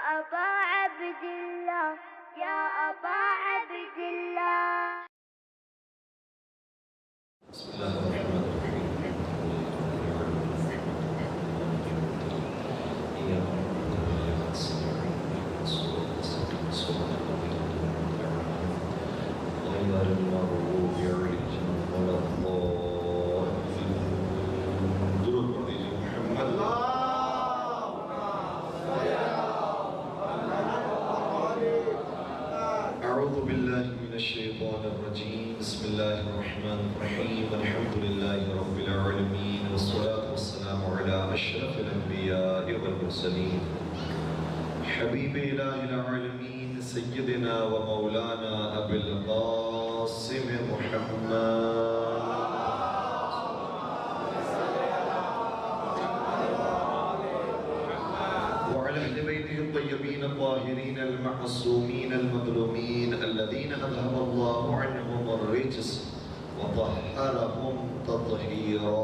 أبا عبد الله يا أبا عبد الله. بسم الله الرحمن الرحيم. غير المغضوب عليهم ولا الضالين. درود پر دیجئے محمد. أعوذ بالله من الشيطان الرجيم. بسم الله الرحمن الرحيم. الحمد لله رب العالمين والصلاة والسلام على أشرف الأنبياء والمرسلين حبيب إله العالمين سيدنا ومولانا أبي القاسم محمد وعلى أهل بيته الطيبين الطاهرين المعصومين المظلومين الذين أذهب الله عنهم الرجس وطهرهم تطهيرا.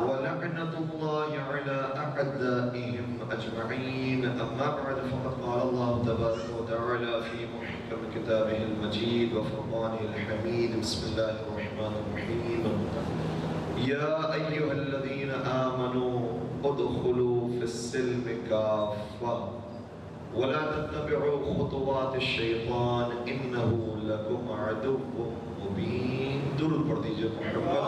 ولعنة الله على أعدائهم أجمعين. أما بعد فقد قال الله تبارك وتعالى في محكم كتابه المجيد وفرقانه الحميد. بسم الله الرحمن الرحيم. يا أيها الذين آمنوا ادخلوا في السلم كافة ولا تتبعوا خطوات الشيطان إنه لكم عدو مبين. درود پر دیجئے محمد.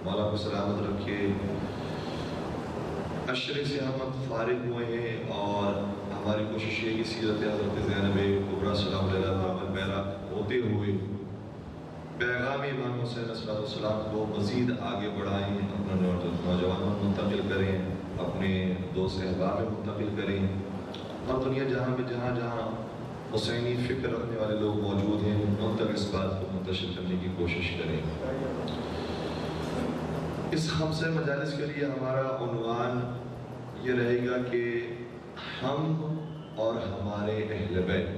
مولا کو سلامت رکھے. عشرے سے ہم اب فارغ ہوئے ہیں اور ہماری کوشش ہے کہ سیرت حضرت زینب کبریٰ سلام علیہ پر عمل پیرا ہوتے ہوئے پیغام امام حسین علیہ السلام کو مزید آگے بڑھائیں، اپنے نوجوانوں میں منتقل کریں، اپنے دوست احباب میں منتقل کریں اور دنیا جہاں میں جہاں جہاں حسینی فکر رکھنے والے لوگ موجود ہیں ان تک اس بات کو منتشر کرنے کی کوشش کریں. اس خمسہ مجالس کے لیے ہمارا عنوان یہ رہے گا کہ ہم اور ہمارے اہل بیت.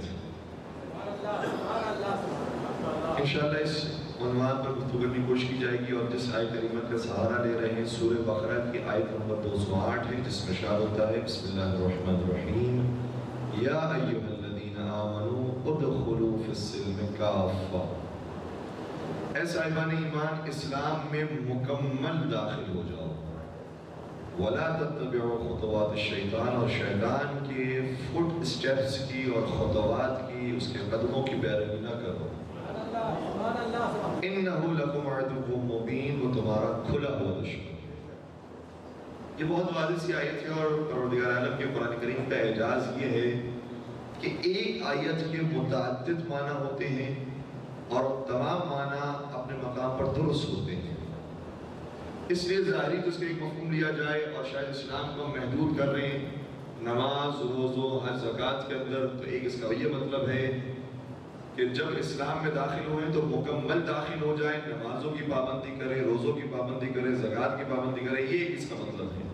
انشاءاللہ اس عنوان پر گفتگو کرنے کی کوشش کی جائے گی اور جس آیت کریمہ کا سہارا لے رہے ہیں سورہ بقرہ کی آیت نمبر 208 ہے جس میں ارشاد ہوتا ہے بسم اللہ الرحمن الرحیم یا ایھا الذین آمنوا ادخلوا فی السلم کافہ. اے صاحبان ایمان اسلام میں مکمل داخل ہو جاؤ. وَلَا تَتَّبِعُوا خُطُوَاتِ الشَّيْطَانِ اور شیطان کے فٹ اسٹیپس کی اور خطوات کی اس کے قدموں کی پیروی نہ کرو. إِنَّهُ لَكُمْ عَدُوٌّ مُّبِينٌ وہ تمہارا کھلا ہوا دشمن. یہ بہت واضح سی آیت ہے اور پروردگار عالم کے قرآن کریم کا اعجاز یہ ہے کہ ایک آیت کے متعدد معنی ہوتے ہیں اور تمام معنی اپنے مقام پر درست ہوتے ہیں. اس لیے ظاہری تو اس کا ایک مفہوم لیا جائے اور شاید اسلام کو محدود کر رہے ہیں نماز روزوں ہر زکوٰۃ کے اندر، تو ایک اس کا یہ مطلب ہے کہ جب اسلام میں داخل ہوئے تو مکمل داخل ہو جائیں، نمازوں کی پابندی کریں، روزوں کی پابندی کریں، زکوٰۃ کی پابندی کریں، یہ اس کا مطلب ہے.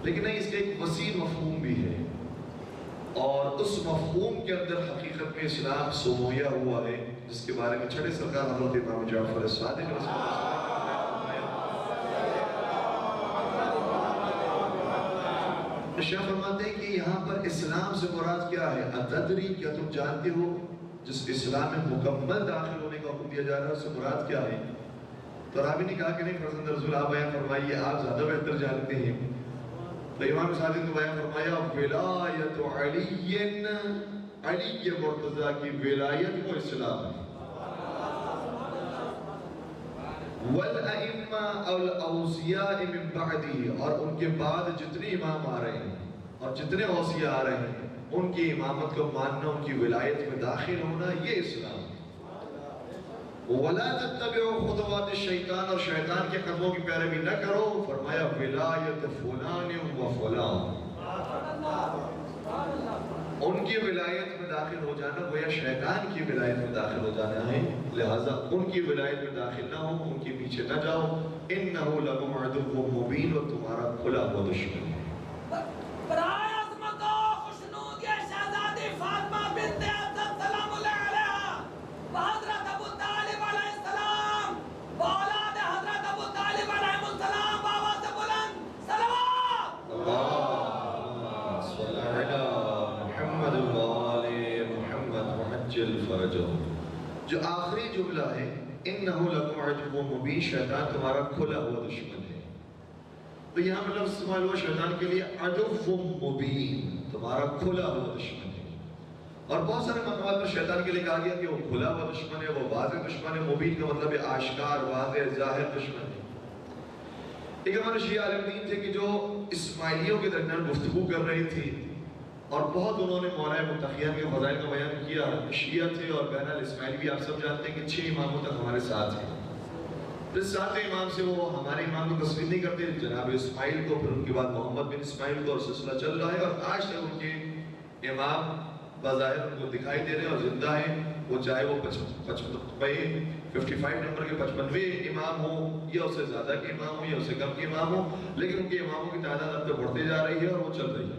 لیکن نہیں، اس کا ایک وسیع مفہوم بھی ہے اور اس مفہوم کے اندر حقیقت میں اسلام سمویا ہوا ہے جس کے بارے میں چھٹے سرکار حضرت امام جعفر صادق رضی اللہ عنہ ارشاد فرماتے ہیں کہ یہاں پر اسلام سے مراد کیا ہے؟ اتدری، کیا تم جانتے ہو جس اسلام میں مکمل داخل ہونے کا حکم دیا جا رہا ہے اس سے مراد کیا ہے؟ تو راوی نے کہا کہ نہیں فرزند رسول آپ بیان فرمائیے، آپ زیادہ بہتر جانتے ہیں. تو امام صادق نے بیان فرمایا ولایت علی مرتضیٰ کی ولایت کو اسلام ہے. والائمہ الاوصیاء من بعدہ، اور ان کے بعد جتنے امام آ رہے ہیں اور جتنے اوصیاء آ رہے ہیں ان کی امامت کو ماننا، ان کی ولایت میں داخل ہونا، یہ اسلام ہے۔ وَلَا تَتَّبِعُوا خُطُوَاتِ الشَّيْطَانِ، اور شیطان کے قدموں کی پیروی نہ کرو، فرمایا ولایت فلان و فلان، ان کی ولایت میں داخل ہو جانا گویا شیطان کی ولایت میں داخل ہو جانا ہے، لہٰذا ان کی ولایت میں داخل نہ ہو، ان کے پیچھے نہ جاؤ۔ إِنَّهُ لَكُمْ عَدُوٌّ مُّبِينٌ، اور تمہارا کھلا ہوا دشمن ہے۔ برائے عظمت و خوشنود یہ شہزادی فاطمہ بنت اسد سلام اللہ علیہا حضرت ابو طالب علیہ السلام، اولاد حضرت ابو طالب علیہ السلام، بابا سے بلند صلوات اللہم صل علی محمد وآل محمد وعجل فرجہم۔ جو آخری جملہ ہے انہو لکم عدو مبین، شیطان تمہارا کھلا ہوا دشمن ہے، تو یہاں میں لفظ استعمال ہوا شیطان کے لیے عدو مبین، تمہارا کھلا ہوا دشمن ہے۔ اور بہت سارے مقامات پر شیطان کے لیے کہا گیا کہ وہ کھلا ہوا دشمن ہے، وہ واضح دشمن ہے، مبین کا مطلب ہے آشکار، واضح، ظاہر دشمن ہے۔ ایک ہمارے شیعہ عالم دین تھے کہ جو اسماعیلیوں کے درمیان گفتگو کر رہی تھی، اور بہت انہوں نے مولا متقیان کے فضائل کا بیان کیا۔ شیعہ تھے اور بین الاسماعیلی بھی آپ سب جانتے ہیں کہ 6 اماموں تک ہمارے ساتھ ہیں۔ پھر 7ویں امام سے وہ ہمارے امام کو تسلیم نہیں کرتے، جناب اسماعیل کو، پھر ان کے بعد محمد بن اسماعیل کو، اور سلسلہ چل رہا ہے، اور آج تک ان کے امام بظاہر ان کو دکھائی دے رہے ہیں اور زندہ ہیں، وہ چاہے وہ 55 نمبر کے 55ویں امام ہوں یا اس سے زیادہ کے امام ہوں یا اس سے کم کے امام ہوں، لیکن ان کے اماموں کی تعداد اب تو بڑھتے جا رہی ہے اور وہ چل رہی ہے۔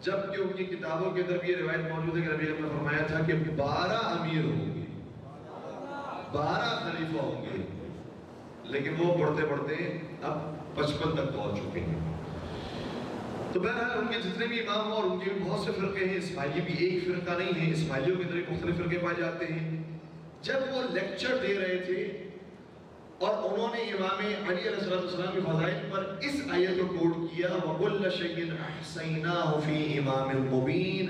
جبکہ ان کی کتابوں کے اندر بھی یہ روایت موجود ہے کہ نبی نے فرمایا تھا کہ 12 امیر ہوں گے، 12 خلیفہ ہوں گے، لیکن وہ بڑھتے بڑھتے اب 55 تک پہنچ چکے ہیں۔ تو بہرحال ان کے جتنے بھی امام اور ان کے بھی بہت سے فرقے ہیں، اسماعیلی بھی ایک فرقہ نہیں ہے، اسماعیلیوں کے اندر بھی مختلف فرقے پائے جاتے ہیں۔ جب وہ لیکچر دے رہے تھے اور انہوں نے امام علی علیہ السلام کے فضائل پر اس آیت کو کوٹ کیا، وَكُلَّ شَيْءٍ أَحْصَيْنَاهُ فِي إِمَامٍ مُّبِينٍ،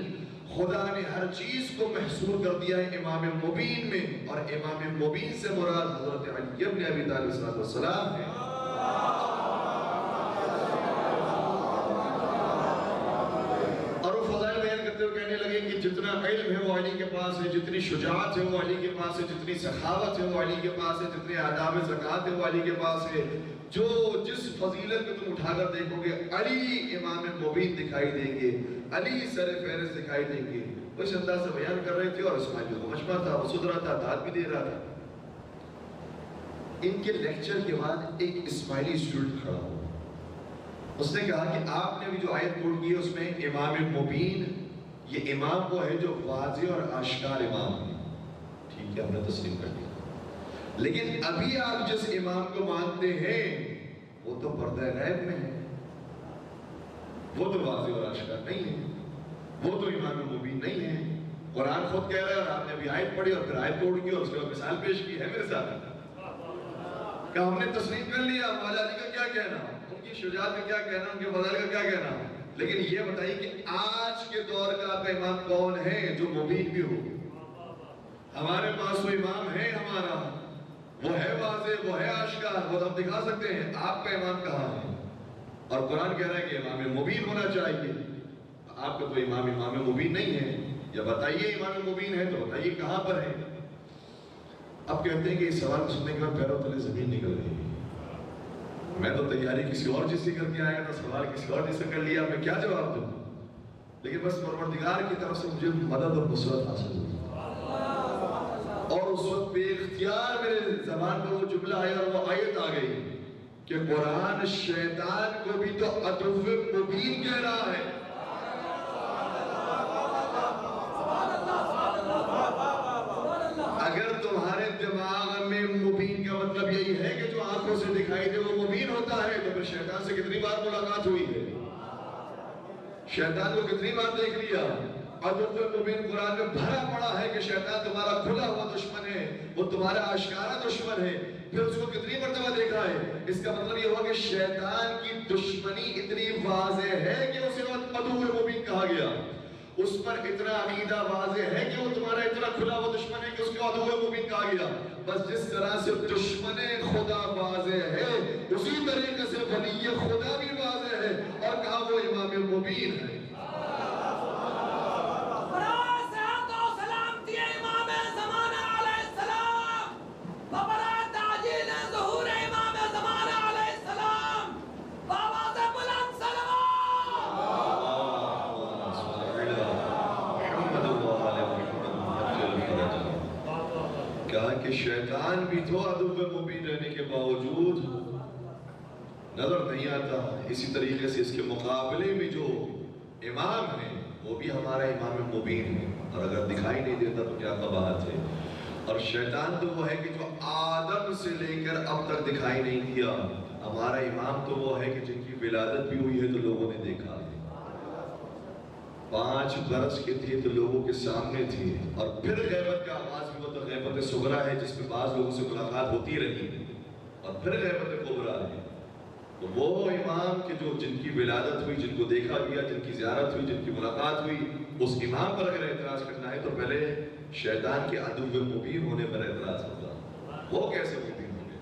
خدا نے ہر چیز کو محصور کر دیا ہے امام مبین میں، اور امام مبین سے مراد حضرت علی ابن ابی طالب صلی اللہ علیہ وسلم ہے۔ اور وہ فضائل بیان کرتے ہوئے کہنے لگے کہ جتنا علم ہے وہ علی کے پاس ہے، جتنی شجاعت ہے وہ علی کے پاس ہے، جتنی سخاوت ہے وہ علی کے پاس ہے، جتنے آداب زکوٰۃ ہے وہ علی کے پاس ہے۔ جو جس فضیلت کو تم اٹھا کر دیکھو گے، علی امام مبین دکھائی دیں گے، علی سر فہرست دکھائی دیں گے۔ وہ اس انداز سے بیان کر رہے تھے اور اسماعیل کو مشورہ تھا، وہ سدھ رہا تھا، داد بھی دے رہا تھا۔ ان کے لیکچر کے بعد ایک اسماعیلی اسٹوڈنٹ کھڑا ہوا، اس نے کہا کہ آپ نے بھی جو آیت کوٹ کی ہے اس میں امام مبین، یہ امام وہ ہے جو واضح اور آشکار امام ہے۔ ٹھیک ہے، ہم نے تسلیم کر دیا، لیکن ابھی آپ جس امام کو مانتے ہیں وہ تو پردہ غیب میں ہے، وہ تو واضح اور آشکار نہیں ہے، وہ تو امام مبین نہیں ہے۔ قرآن خود کہہ رہا ہے اور آپ نے ابھی آیت پڑھی اور پھر آیت کوٹ کی اور اس کے بعد مثال پیش کی ہے میرے ساتھ، کہ ہم نے تسلیم کر لیا مولا علی کا کیا کہنا، ان کی شجاعت کا کیا کہنا، ان کے فضائل کا کیا کہنا، لیکن یہ بتائیے کہ آج کے دور کا آپ کا امام کون ہے جو مبین بھی ہو؟ ہمارے پاس وہ امام ہے ہمارا، وہ ہے واضح، وہ ہے آشکار، وہ ہم دکھا سکتے ہیں۔ آپ کا امام کہاں ہے؟ اور قرآن کہہ رہا ہے کہ امام مبین ہونا چاہیے، آپ کا تو امام مبین نہیں ہے، یا بتائیے امام مبین ہے تو بتائیے کہاں پر ہے۔ اب کہتے ہیں کہ اس سوال کو سننے کے بعد پیروں تلے زمین نکل گئی، میں تو تیاری کسی اور چیز سے کر کے آیا تھا، سوال کسی اور چیز سے کر لیا، میں کیا جواب دوں؟ لیکن بس پروردگار کی طرف سے مجھے مدد اور نصرت حاصل ہوئی، اور اس وقت بے اختیار میرے زبان پر وہ جملہ آیا اور وہ آیت آ گئی کہ قرآن شیطان کو بھی تو عدو مبین کہہ رہا ہے۔ اگر تمہارے دماغ میں مبین کا مطلب یہی ہے کہ جو آنکھوں سے دکھائی دے وہ مبین ہوتا ہے، تو پھر شیطان سے کتنی بار ملاقات ہوئی ہے، شیطان کو کتنی بار دیکھ لیا۔ عدو مبین قرآن میں بھرا پڑا ہے کہ شیطان تمہارا کھلا ہوا دشمن ہے، وہ تمہارا آشکارا دشمن ہے، پھر اس کو کتنی مرتبہ دیکھا ہے۔ اس کا مطلب یہ ہوا کہ شیطان کی دشمنی اتنی واضح ہے کہ اسے عدو مبین کہا گیا۔ اس پر اتنا عقیدہ واضح ہے کہ وہ تمہارا اتنا کھلا وہ دشمن ہے کہ اس کو عدو مبین کہا گیا. بس جس طرح سے دشمن خدا واضح ہے اسی طریقے سے ولی خدا بھی واضح ہے اور کہا وہ امام مبین ہے. کہا کہ شیطان بھی تو عدو مبین رہنے کے باوجود نظر نہیں آتا. اسی طریقے سے اس کے مقابلے میں جو امام ہے وہ بھی ہمارا امام مبین ہے اور اگر دکھائی نہیں دیتا تو کیا قباحت ہے. اور شیطان تو وہ ہے کہ جو آدم سے لے کر اب تک دکھائی نہیں دیا. ہمارا امام تو وہ ہے کہ جن کی ولادت بھی ہوئی ہے تو لوگوں نے دیکھا ہے. 5 برس کے تھے تو لوگوں کے سامنے تھے. اور پھر غیبت کا آغاز بھی وہ تو غیبت صغرا ہے جس میں بعض لوگوں سے ملاقات ہوتی رہی اور پھر غیبت کبریٰ ہے. تو وہ امام کے جو جن کی ولادت ہوئی, جن کو دیکھا گیا, جن کی زیارت ہوئی, جن کی ملاقات ہوئی, اس امام پر اگر اعتراض کرنا ہے تو پہلے شیطان کے عدو مبین ہونے پر اعتراض ہوگا. وہ کیسے مبین ہوں گے؟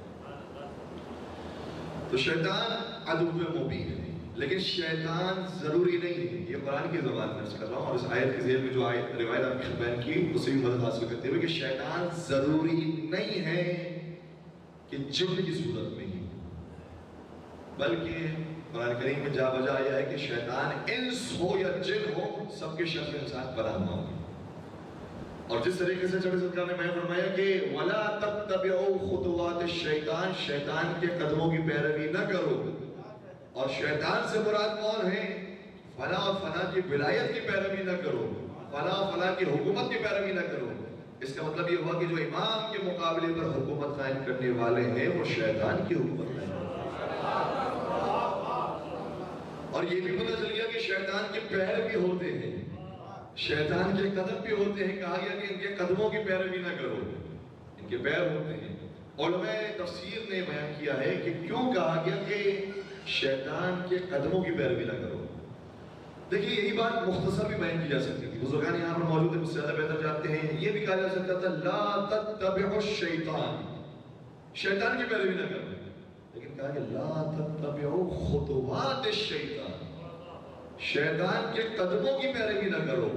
تو شیطان عدو مبین ہے لیکن شیطان ضروری نہیں ہے. یہ قرآن کی زبان میں عرض کر رہا ہوں اور اس آیت کے ذیل میں جو روایت آپ نے بیان کی اسے بھی مدد حاصل کرتے ہوئے کہ شیطان ضروری نہیں ہے کہ جن کی صورت میں ہی, بلکہ قرآن کریم میں جا بجا آیا ہے کہ شیطان انس ہو یا جن ہو سب کے شکل انسان پناہ ہوں گے. اور جس طریقے سے چڑھ صدقہ نے میں فرمایا کہ وَلَا تَتَّبِعُوا خُطُوَاتِ الشَّيْطَانِ, شیطان کے قدموں کی پیروی نہ کرو. اور شیطان سے مراد کون ہے؟ فلاں اور فلاں کی ولایت کی پیروی نہ کرو, فلاں اور فلاں کی حکومت کی پیروی نہ کرو. اس کا مطلب یہ ہوا کہ جو امام کے مقابلے پر حکومت قائم کرنے والے ہیں وہ شیطان کی حکومت قائم کرتے ہیں. اور یہ بھی پتہ چل گیا کہ شیطان کے پیر بھی ہوتے ہیں, شیطان کے قدم بھی ہوتے ہیں. کہا گیا کہ ان کے قدموں کی پیروی نہ کرو, ان کے پیر ہوتے ہیں. علماء تفسیر نے بیان کیا ہے کہ کیوں کہا گیا کہ شیطان کے قدموں کی پیروی نہ کرو. دیکھیے یہی بات مختصر بھی بیان کی جا سکتی تھی, بزرگان یہاں پر موجود ہیں مجھ سے زیادہ بہتر جانتے ہیں. یہ بھی کہا جا سکتا تھا لا تتبعوا الشیطان, شیطان کی پیروی نہ کرو. لیکن کہا کہ لا تتبعوا خطوات الشیطان, شیطان کے قدموں کی پیروی نہ کرو.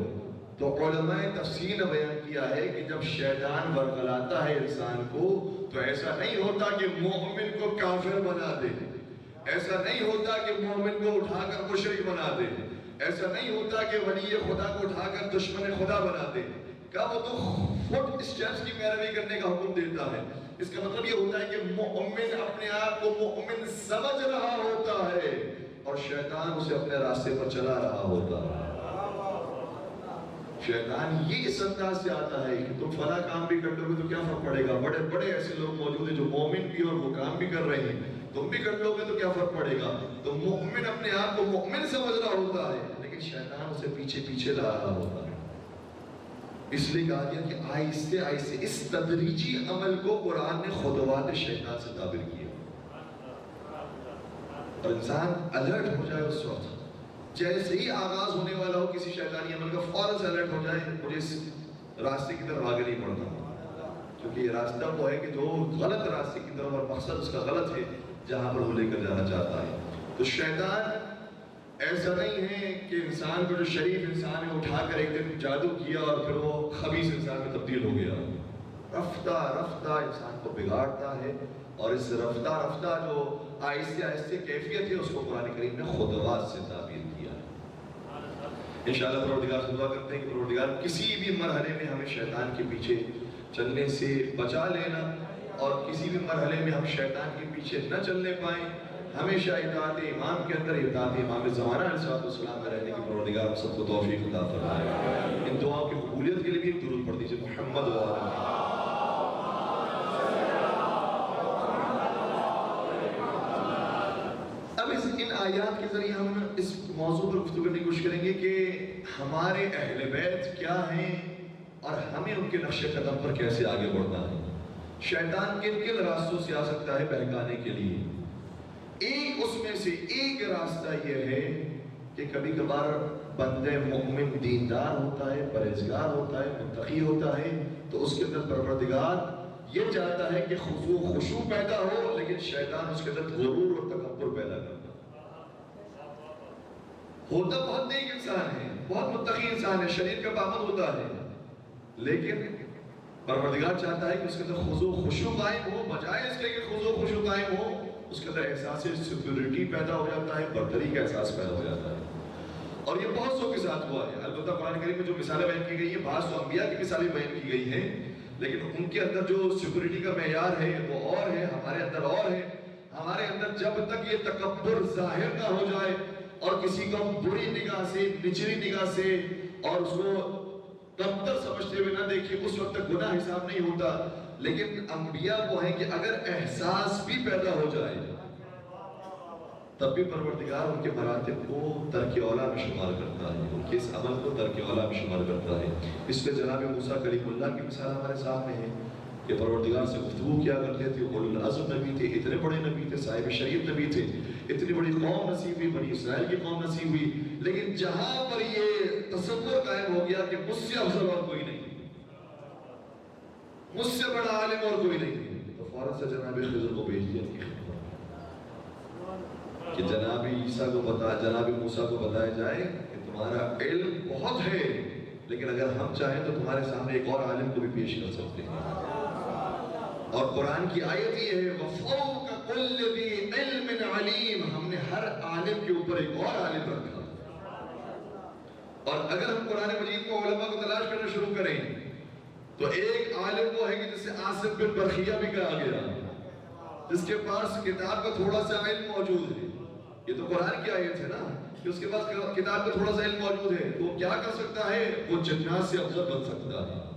تو علماء تفسیر نے بیان کیا ہے کہ جب شیطان ورگلاتا ہے انسان کو تو ایسا نہیں ہوتا کہ مومن کو کافر بنا دے, ایسا نہیں ہوتا کہ مومن کو اٹھا کر مشرک بنا دے, ایسا نہیں ہوتا کہ ولی خدا کو اٹھا کر دشمن خدا بنا دے. کہ وہ تو فٹ اسٹیپس کی پیروی کرنے کا حکم دیتا ہے. اس کا مطلب یہ ہوتا ہے کہ مومن اپنے آپ کو مومن سمجھ رہا ہوتا ہے اور شیطان اسے اپنے راستے پر چلا رہا ہوتا ہے. شیطان یہ اس انداز سے آتا ہے کہ تم فلاں کام بھی کر لو گے تو کیا فرق پڑے گا, بڑے بڑے ایسے لوگ موجود ہیں جو مومن بھی اور وہ کام بھی کر رہے ہیں, تم بھی کر لو گے تو کیا فرق پڑے گا. تو مومن اپنے آپ کو مومن سمجھ رہا ہوتا ہے لیکن شیطان اسے پیچھے پیچھے لا رہا ہوتا ہے. اس لیے کہا گیا کہ آہستہ آہستہ اس تدریجی عمل کو قرآن نے خطوات شیطان سے تعبیر کیا. اور انسان الرٹ ہو جائے اس وقت, جیسے ہی آغاز ہونے والا ہو کسی شیطانی عمل کا فوراً سے الرٹ ہو جائے, مجھے اس راستے کی طرف آگے نہیں بڑھنا, کیونکہ یہ راستہ وہ ہے کہ جو غلط راستے کی طرف اور مقصد اس کا غلط ہے جہاں پر وہ لے کر جانا چاہتا ہے. تو شیطان ایسا نہیں ہے کہ انسان کو جو شریف انسان ہے اٹھا کر ایک دن جادو کیا اور پھر وہ خبیث انسان میں تبدیل ہو گیا. رفتہ رفتہ انسان کو بگاڑتا ہے اور اس رفتہ رفتہ جو آہستہ آہستہ کیفیت ہے اس کو قرآن کریم نے خطوات سے تعبیر کیا ہے. انشاءاللہ پروردگار سے دعا کرتے ہیں کہ پروردگار کسی بھی مرحلے میں ہمیں شیطان کے پیچھے چلنے سے بچا لینا اور کسی بھی مرحلے میں ہم شیطان کے پیچھے نہ چلنے پائیں. ہمیشہ اطاعت امام کے اندر اطاعت امام زمانہ علیہ السلام میں رہنے کی پروردگار ہم سب کو توفیق عطا فرمائے. ان دعاؤں کی قبولیت کے لیے بھی درود پڑھ دیجیے محمد و آلہ. اب ان آیات کے ذریعے ہم اس موضوع پر گفتگو کرنے کی کوشش کریں گے کہ ہمارے اہل بیت کیا ہیں اور ہمیں ان کے نقش قدم پر کیسے آگے بڑھنا ہے. شیطان کن کن راستوں سے آ سکتا ہے بہکانے کے لیے. ایک اس میں سے ایک راستہ یہ ہے کہ کبھی کبھار بندے مومن دیندار ہوتا ہے، پرہیزگار ہوتا ہے، متقی ہوتا ہے، تو اس کے اندر پروردگار یہ چاہتا ہے کہ خضوع و خشوع پیدا ہو، لیکن شیطان اس کے اندر غرور اور تکبر پیدا کرتا ہوتا بہت نیک انسان ہے، بہت متقی انسان ہے، شریعت کا پابند ہوتا ہے، لیکن پروردگار چاہتا ہے کہ اس کے اندر خضوع و خشوع قائم ہو، بجائے اس کے کہ خضوع و خشوع قائم ہو، اس کے اندر احساس سیکیورٹی پیدا ہو جاتا ہے، برتری کا احساس پیدا ہو جاتا ہے۔ اور یہ بہت سو کے ساتھ ہوا ہے۔ البتہ قرآن کریم میں جو مثالیں بیان کی گئی ہیں، بعض تو انبیاء کی مثالیں بیان کی گئی ہیں، لیکن ان کے اندر جو سیکیورٹی کا معیار ہے وہ اور ہے، ہمارے اندر اور ہے۔ ہمارے اندر جب تک یہ تکبر ظاہر نہ ہو جائے اور کسی کو بری نگاہ سے، نچلی نگاہ سے اور اس کو کمتر سمجھتے ہوئے نہ دیکھیں، اس وقت تک گناہ حساب نہیں ہوتا۔ لیکن انبیاء وہ ہیں کہ اگر احساس بھی پیدا ہو جائے تب بھی پروردگار ان کے مراتب کو ترک اولا میں شمار کرتا ہے، ان کے اس عمل کو ترک اولا میں شمار کرتا ہے۔ اس لیے جناب موسیٰ کلیم اللہ کی مثال ہمارے سامنے ہے کہ پروردگار سے گفتگو کیا کرتے تھے، اولو العزم نبی تھے، اتنے بڑے نبی تھے، صاحب شریعت نبی تھے، اتنی بڑی قوم نصیب ہوئی، بنی اسرائیل کی قوم نصیب ہوئی، لیکن جہاں پر یہ تصور قائم ہو گیا کہ مجھ سے افضل اور کوئی نہیں، مجھ سے بڑا عالم اور کوئی نہیں، تو فوراً سے جناب خضر کو بھیج دیا کہ جناب عیسیٰ کو جناب موسیٰ کو بتایا جائے کہ تمہارا علم بہت ہے، لیکن اگر ہم چاہیں تو تمہارے سامنے ایک اور عالم کو بھی پیش کر سکتے ہیں۔ اور قرآن کی آیت یہ ہے وَفَوْقَ كُلِّ ذِي عِلْمٍ عَلِيمٍ، ہم نے ہر عالم کے اوپر ایک اور عالم رکھا۔ اور اگر ہم قرآن مجید کو علماء کو تلاش کرنا شروع کریں تو ایک عالم وہ ہے کہ جسے عاصم بن برخیہ بھی کہا گیا، جس کے پاس کتاب کا تھوڑا سا علم موجود ہے۔ یہ تو قرآن کی آیت ہے نا کہ اس کے پاس کتاب کا تھوڑا سا علم موجود ہے، تو وہ کیا کر سکتا ہے؟ وہ جنات سے افضل بن سکتا ہے۔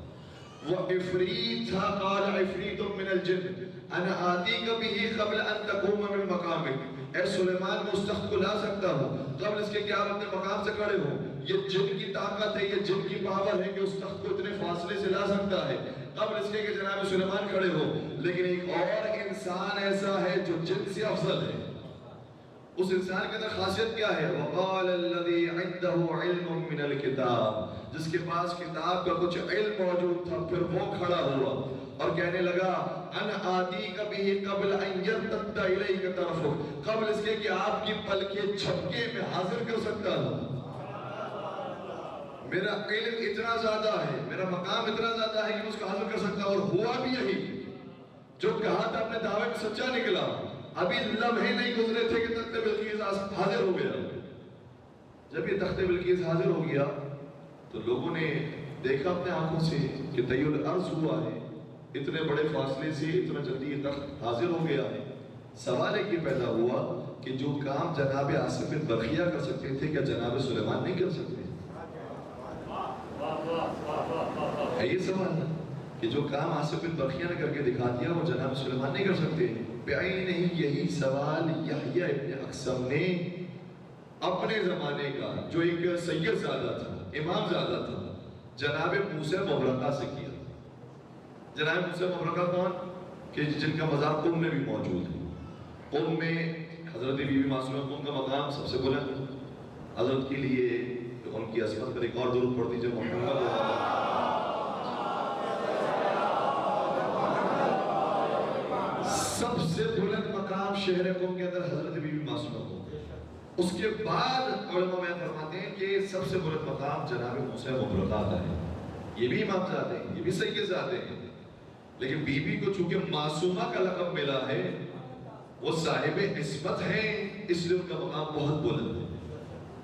وہ عفریت تھا، قال عفریت من الجن انا آتیک بہ قبل ان تقوم من مقامک، اے سلیمان میں اس تخت کو لا سکتا ہوں قبل اس کے کہ آپ اپنے مقام سے کھڑے ہو۔ یہ جن کی طاقت ہے، یہ جن کی پاور ہے کہ اس تخت کو اتنے فاصلے سے لا سکتا ہے قبل اس کے کہ جناب سلیمان کھڑے ہو۔ لیکن ایک اور انسان ایسا ہے جو جن سے افضل ہے۔ اس انسان کے اندر خاصیت کیا ہے؟ وَقَالَ الَّذِي عِنْدَهُ عِلْمٌ مِّنَ الْكِتَابِ، جس کے پاس کتاب کا کچھ علم موجود تھا، پھر وہ کھڑا ہوا اور کہنے لگا اَنَا آتِيكَ بِهِ قَبْلَ أَن يَرْتَدَّ إِلَيْكَ طَرْفُكَ، قبل اس کے کہ آپ کی پلکیں جھپکے میں حاضر کر سکتا ہوں۔ میرا علم اتنا زیادہ ہے، میرا مقام اتنا زیادہ ہے کہ میں اس کو حاضر کر سکتا ہوں۔ اور ہوا بھی یہی، جو کہا تھا اپنے دعوے میں سچا نکلا۔ ابھی لمحے نہیں گزرے تھے کہ تخت بلقیس حاضر ہو گیا۔ جب یہ تخت بلقیس حاضر ہو گیا تو لوگوں نے دیکھا اپنے آنکھوں سے کہ طی الارض ہوا ہے، اتنے بڑے فاصلے سے اتنا جلدی یہ تخت حاضر ہو گیا ہے۔ سوال ایک یہ پیدا ہوا کہ جو کام جناب عاصم بن برخیہ کر سکتے تھے کیا جناب سلیمان نہیں کر سکتے؟ ہے یہ سوال کہ جو کام عاصم بن برخیہ نے کر کے دکھا دیا وہ جناب سلیمان نہیں کر سکتے؟ بعین نہیں یہی سوال یحییٰ ابن اقسم نے اپنے زمانے کا جو ایک سید زادہ تھا، امام زادہ تھا، جناب موسیٰ مبرقہ سے کیا۔ جناب موسیٰ مبرقہ کون؟ کہ جن کا مزار قم میں بھی موجود ہے۔ قم میں حضرت بی بی معصومہ قم کا مقام سب سے بلند، حضرت کے لیے ان کی عظمت پر ایک اور درود پڑھ دیجئے محمد۔ سب سے بلند مقام شہر قم کے اندر حضرت بی بی معصومہ قم۔ اس کے بعد علماء میں فرماتے ہیں کہ سب سے بلند مقام جناب موسیٰ مبرقہ کا ہے۔ یہ بھی امام زادے ہیں، یہ بھی سید زادے ہیں، لیکن بی بی کو چونکہ معصومہ کا لقب ملا ہے، وہ صاحب عصمت ہیں، اس لیے ان کا مقام بہت بلند ہے۔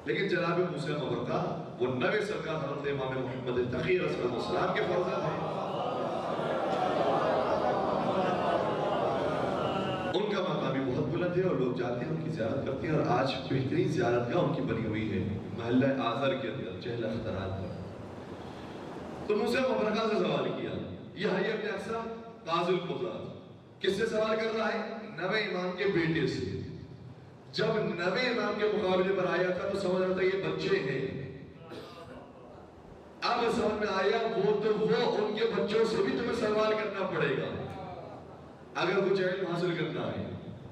لیکن جناب موسیٰ مبرقہ وہ نبی سرکار حضرت امام محمد تقی علیہ السلام کے فرزند ہیں۔ ان کا مقام بھی بہت بلند ہے اور لوگ جاتے ہیں، ان کی زیارت کرتے ہیں، اور آج بہترین زیارت گاہ ان کی بنی ہوئی ہے محلہ آذر کے اندر چہل اختران پر۔ تو موسیٰ مبرقہ سے سوال کیا، یحییٰ ابن اقسم قاضی القضاة کس سے سوال کر رہا ہے؟ نوے امام کے بیٹے سے۔ جب نوے امام کے مقابلے پر آیا تھا تو سمجھ رہا تھا یہ بچے ہیں۔ اب سمجھ میں آیا وہ ان کے بچوں سے بھی تمہیں سوال کرنا پڑے گا اگر کچھ علم حاصل کرنا ہے۔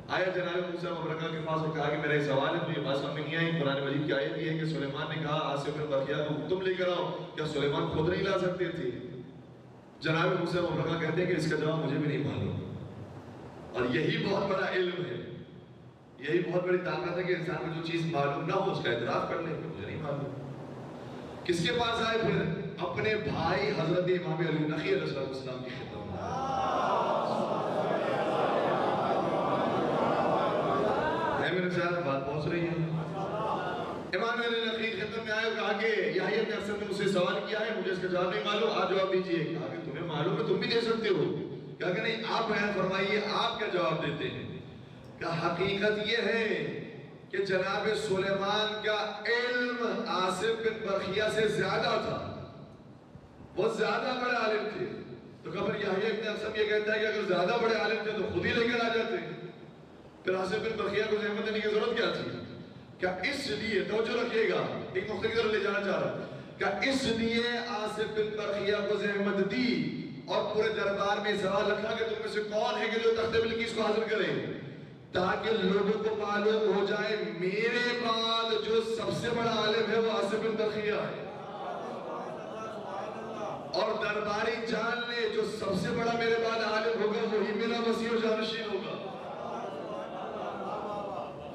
آیا جناب موسیٰ مبرکہ کے پاس اور کہا کہ میرا ایک سوال ہے، تو یہ بات سمجھ نہیں آئی. قرآن مجید کی آیت یہ ہے کہ سلیمان نے کہا آصف بن برقیہ کو تم لے کر آؤ. کیا سلیمان خود نہیں لا سکتے تھے؟ جناب موسیٰ مبرکہ کہتے ہیں کہ اس کا جواب مجھے بھی نہیں معلوم. اور یہی بہت بڑا علم ہے، یہی بہت بڑی طاقت ہے کہ انسان کو جو چیز معلوم نہ ہو اس کا اعتراف کر لے کہ مجھے نہیں معلوم. کس کے پاس آئے پھر؟ اپنے بھائی حضرت امام علی نقی علیہ السلام کی خدمت میں. میرے ساتھ بات پہنچ رہی ہے. امام علی نقی خدمت میں آئے اور کہا کہ یحییٰ ابن اخصم نے مجھ سے سوال کیا ہے، مجھے اس کا جواب نہیں معلوم، آپ جواب دیجئے. کہا کہ تمہیں معلوم ہے، تم بھی دے سکتے ہو. کہا کہ نہیں، آپ بیان فرمائیے، آپ کیا جواب دیتے ہیں. کہ حقیقت یہ ہے کہ جناب سلیمان کا علم آصف بن برقیہ سے زیادہ تھا، وہ زیادہ بڑے عالم تھے. تو خبر یحییٰ ابن اخصم یہ کہتا ہے کہ اگر زیادہ بڑے عالم تھے تو خود ہی لے کر آ جاتے. پھر آصف بن برقیہ کو زحمت دینے کی ضرورت کیا تھی؟ کیا اس لیے توجہ رکھیے گا، ایک نقطے کی طرف لے جانا چاہ رہا ہوں، کیا اس لیے آصف بن برقیہ کو زحمت دی اور پورے دربار میں سوال رکھا کہ تم میں سے کون ہے کہ جو تخت بلقیس کو حاضر کرے، تاکہ لوگوں کو معلوم ہو جائے میرے بعد جو سب سے بڑا عالم ہے وہ آصف بن برقیہ ہے، اور درباری جان لے جو سب سے بڑا میرے بعد عالم ہوگا وہی میرا مسیح و جانشین ہوگا.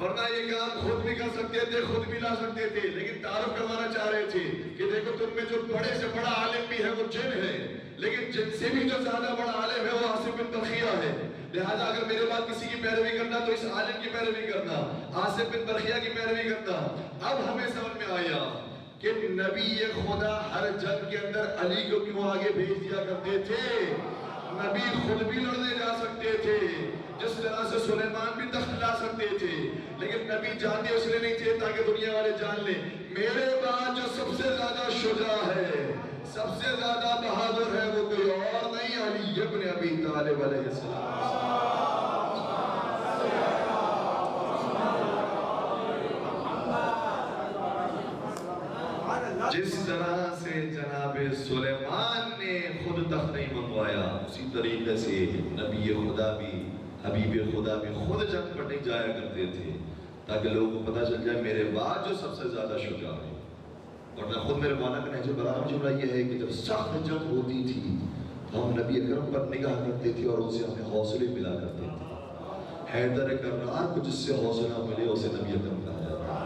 ورنہ یہ کام خود بھی کر سکتے تھے، خود بھی لا سکتے تھے، لیکن تعارف کروانا چاہ رہے تھے کہ دیکھو تم میں جو بڑے سے بڑا عالم بھی ہے وہ جن ہے، لیکن جن سے بھی جو زیادہ بڑا عالم ہے وہ آصف بن برقیہ ہے. لہذا اگر میرے بعد کسی کی پیروی کرنا تو اس عالم کی پیروی کرنا، آصف بن برقیہ کی پیروی کرنا. اب ہمیں سمجھ میں آیا کہ نبی خدا ہر جنگ کے اندر علی کو کیوں آگے بھیج دیا کرتے تھے. نبی خود بھی لڑنے جا سکتے تھے، جس طرح سے سلیمان بھی تخت لا سکتے تھے، لیکن نبی جانتے اس لیے نہیں تھے تاکہ دنیا والے جان لیں میرے بعد جو سب سے زیادہ شجاع ہے، سب سے زیادہ بہادر ہے وہ کوئی اور نہیں، علی ابن ابی طالب علیہ السلام. جس طرح سے جناب سلیمان نے خود تخت نہیں منگوایا، اسی طریقے سے نبی خدا بھی، حبیب خدا بھی خود جنگ پر نہیں جایا کرتے تھے تاکہ لوگوں کو پتہ چل جائے میرے بعد جو سب سے زیادہ شجاع ہے. ورنہ خود میرے مولانا کا نہج البلاغہ میں جملہ یہ ہے کہ جب سخت جنگ ہوتی تھی تو ہم نبی اکرم پر نگاہ کرتے تھے اور اسے ہمیں حوصلے ملا کرتے تھے. حیدر کرار کو جس سے حوصلہ ملے اسے نبی اکرم کہا جاتا ہے،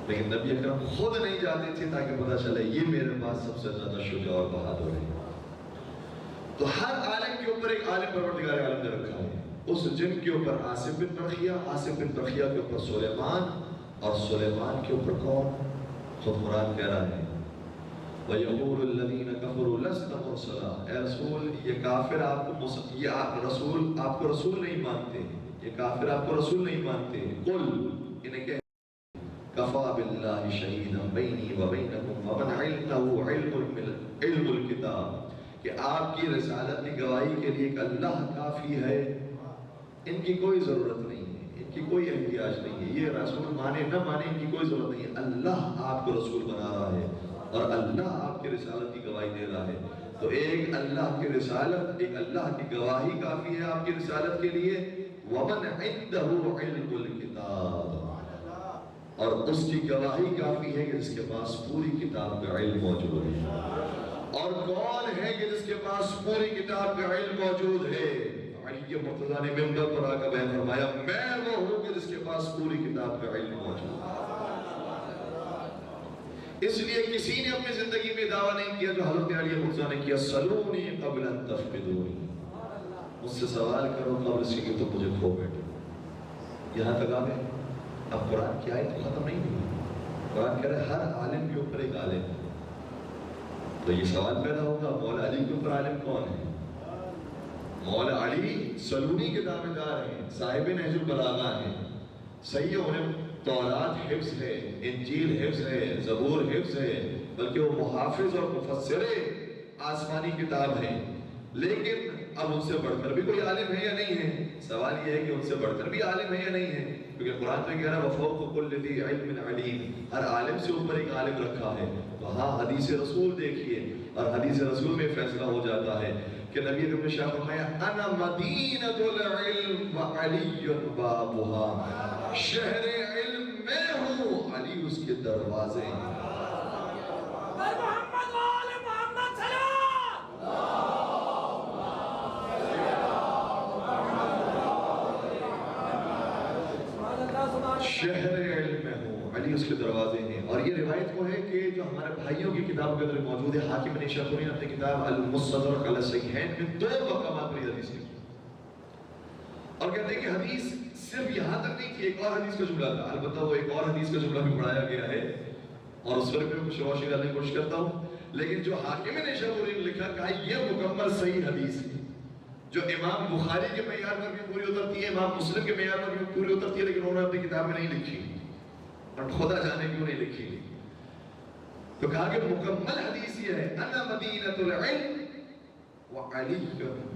لیکن نبی اکرم خود نہیں جاتے تھے تاکہ پتہ چلے یہ میرے پاس سب سے زیادہ شجاع اور بہادر ہے. تو ہر عالم کے اوپر ایک عالم پروردگار عالم نے رکھا ہے. اس جن کے اوپر آصف بن برقیہ، آصف بن برقیہ کے اوپر سلیمان، اور سلیمان کے اوپر کون؟ خود قرآن کہہ رہا ہے وَيَقُولُ الَّذِينَ كَفَرُوا لَسْتَ مُرْسَلًا. اے رسول، یہ کافر آپ کو رسول نہیں مانتے، یہ کافر آپ کو رسول نہیں مانتے. قُلْ، انہیں کہہ کَفَى بِاللَّهِ شَهِيدًا بَيْنِي وَبَيْنَكُمْ وَمَنْ عِنْدَهُ عِلْمُ الْكِتَابِ، کہ آپ کی رسالت کی گواہی کے لیے کہ اللہ کافی ہے، ان کی کوئی ضرورت نہیں ہے، ان کی کوئی احتیاج نہیں ہے. یہ رسول مانے نہ مانے ان کی کوئی ضرورت نہیں ہے. اللہ آپ کو رسول بنا رہا ہے اور اللہ آپ کی رسالت کی گواہی دے رہا ہے. تو ایک اللہ کی رسالت، ایک اللہ کی گواہی کافی ہے آپ کی رسالت کے لیے. وَمَنْ عِنْدَهُ عِلْمُ الْكِتَابِ، اور اس کی گواہی کافی ہے کہ جس کے پاس پوری کتاب کا علم موجود ہے. اور کون ہے کہ جس کے پاس پوری کتاب کا علم موجود ہے؟ علی مرتضیٰ نے ممبر پر آ کر بیان فرمایا میں وہ ہوں کہ جس کے پاس پوری کتاب کا علم موجود ہے. اس لیے کسی نے اپنی زندگی میں دعویٰ نہیں کیا جو حضرت علی مرتضیٰ نے کیا سلونی قبل ان تفقدونی، مجھ سے سوال کرو قبل سے کہ تم مجھے کھو بیٹھو. یہاں تک آ گئے. اب قرآن کی آیت ختم نہیں ہوئی. قرآن کہہ رہے ہر عالم کے اوپر ایک عالم ہے. تو یہ سوال پیدا ہوگا مولا علی کے اوپر عالم کون ہے؟ مولا علی سلونی کے دعوے دار ہیں، صاحب نہج البلاغہ ہیں، صحیح انہیں تورات حفظ ہے، انجیل حفظ ہے، زبور حفظ ہے، بلکہ وہ محافظ اور مفسر آسمانی کتاب ہیں. لیکن اب ان سے بڑھ کر بھی کوئی عالم ہے یا نہیں ہے؟ سوال یہ ہے کہ ان سے بڑھ کر بھی عالم ہے یا نہیں ہے؟ کیونکہ قرآن تو کہہ رہا ہے وَفَوْقَ كُلِّ ذِي عِلْمٍ عَلِيمٍ، ہر عالم سے اوپر ایک عالم رکھا ہے۔ تو ہاں حدیث رسول دیکھیے، اور حدیث رسول میں فیصلہ ہو جاتا ہے کہ نبی اکرم نے شاہ فرمایا انا مدینۃ العلم وعلی بابها، شہر علم میں ہوں، علی اس کے دروازے ہیں۔ محمد وآل محمد سلام۔ شہر علم میں ہوں، علی اس کے دروازے ہیں۔ اور یہ روایت کو ہے کہ جو ہمارے بھائیوں کی کتاب کے اندر موجود ہے، حاکم نیشابوری نے اپنی کتاب المستدرک علی الصحیحین میں 2 مقامات پر یہ حدیث لکھی اور کہتے ہیں کہ حدیث صرف یہاں تک نہیں تھی، ایک اور حدیث کا جملہ تھا، البتہ وہ ایک اور حدیث کا جملہ بھی پڑھایا گیا ہے اور اس پر بھی کچھ روشنی ڈالنے کی کوشش کرتا ہوں، لیکن جو حاکم نیشابوری نے لکھا کہا یہ مکمل صحیح حدیث ہے، جو امام بخاری کے معیار پر بھی پوری اترتی ہے، امام مسلم کے معیار پر بھی پوری اترتی ہے، لیکن انہوں نے اپنی کتاب میں نہیں لکھی اور خدا جانے کیوں نہیں لکھی۔ تو کہا کہ مکمل حدیث یہ ہے انا مدینۃ العلم وعلی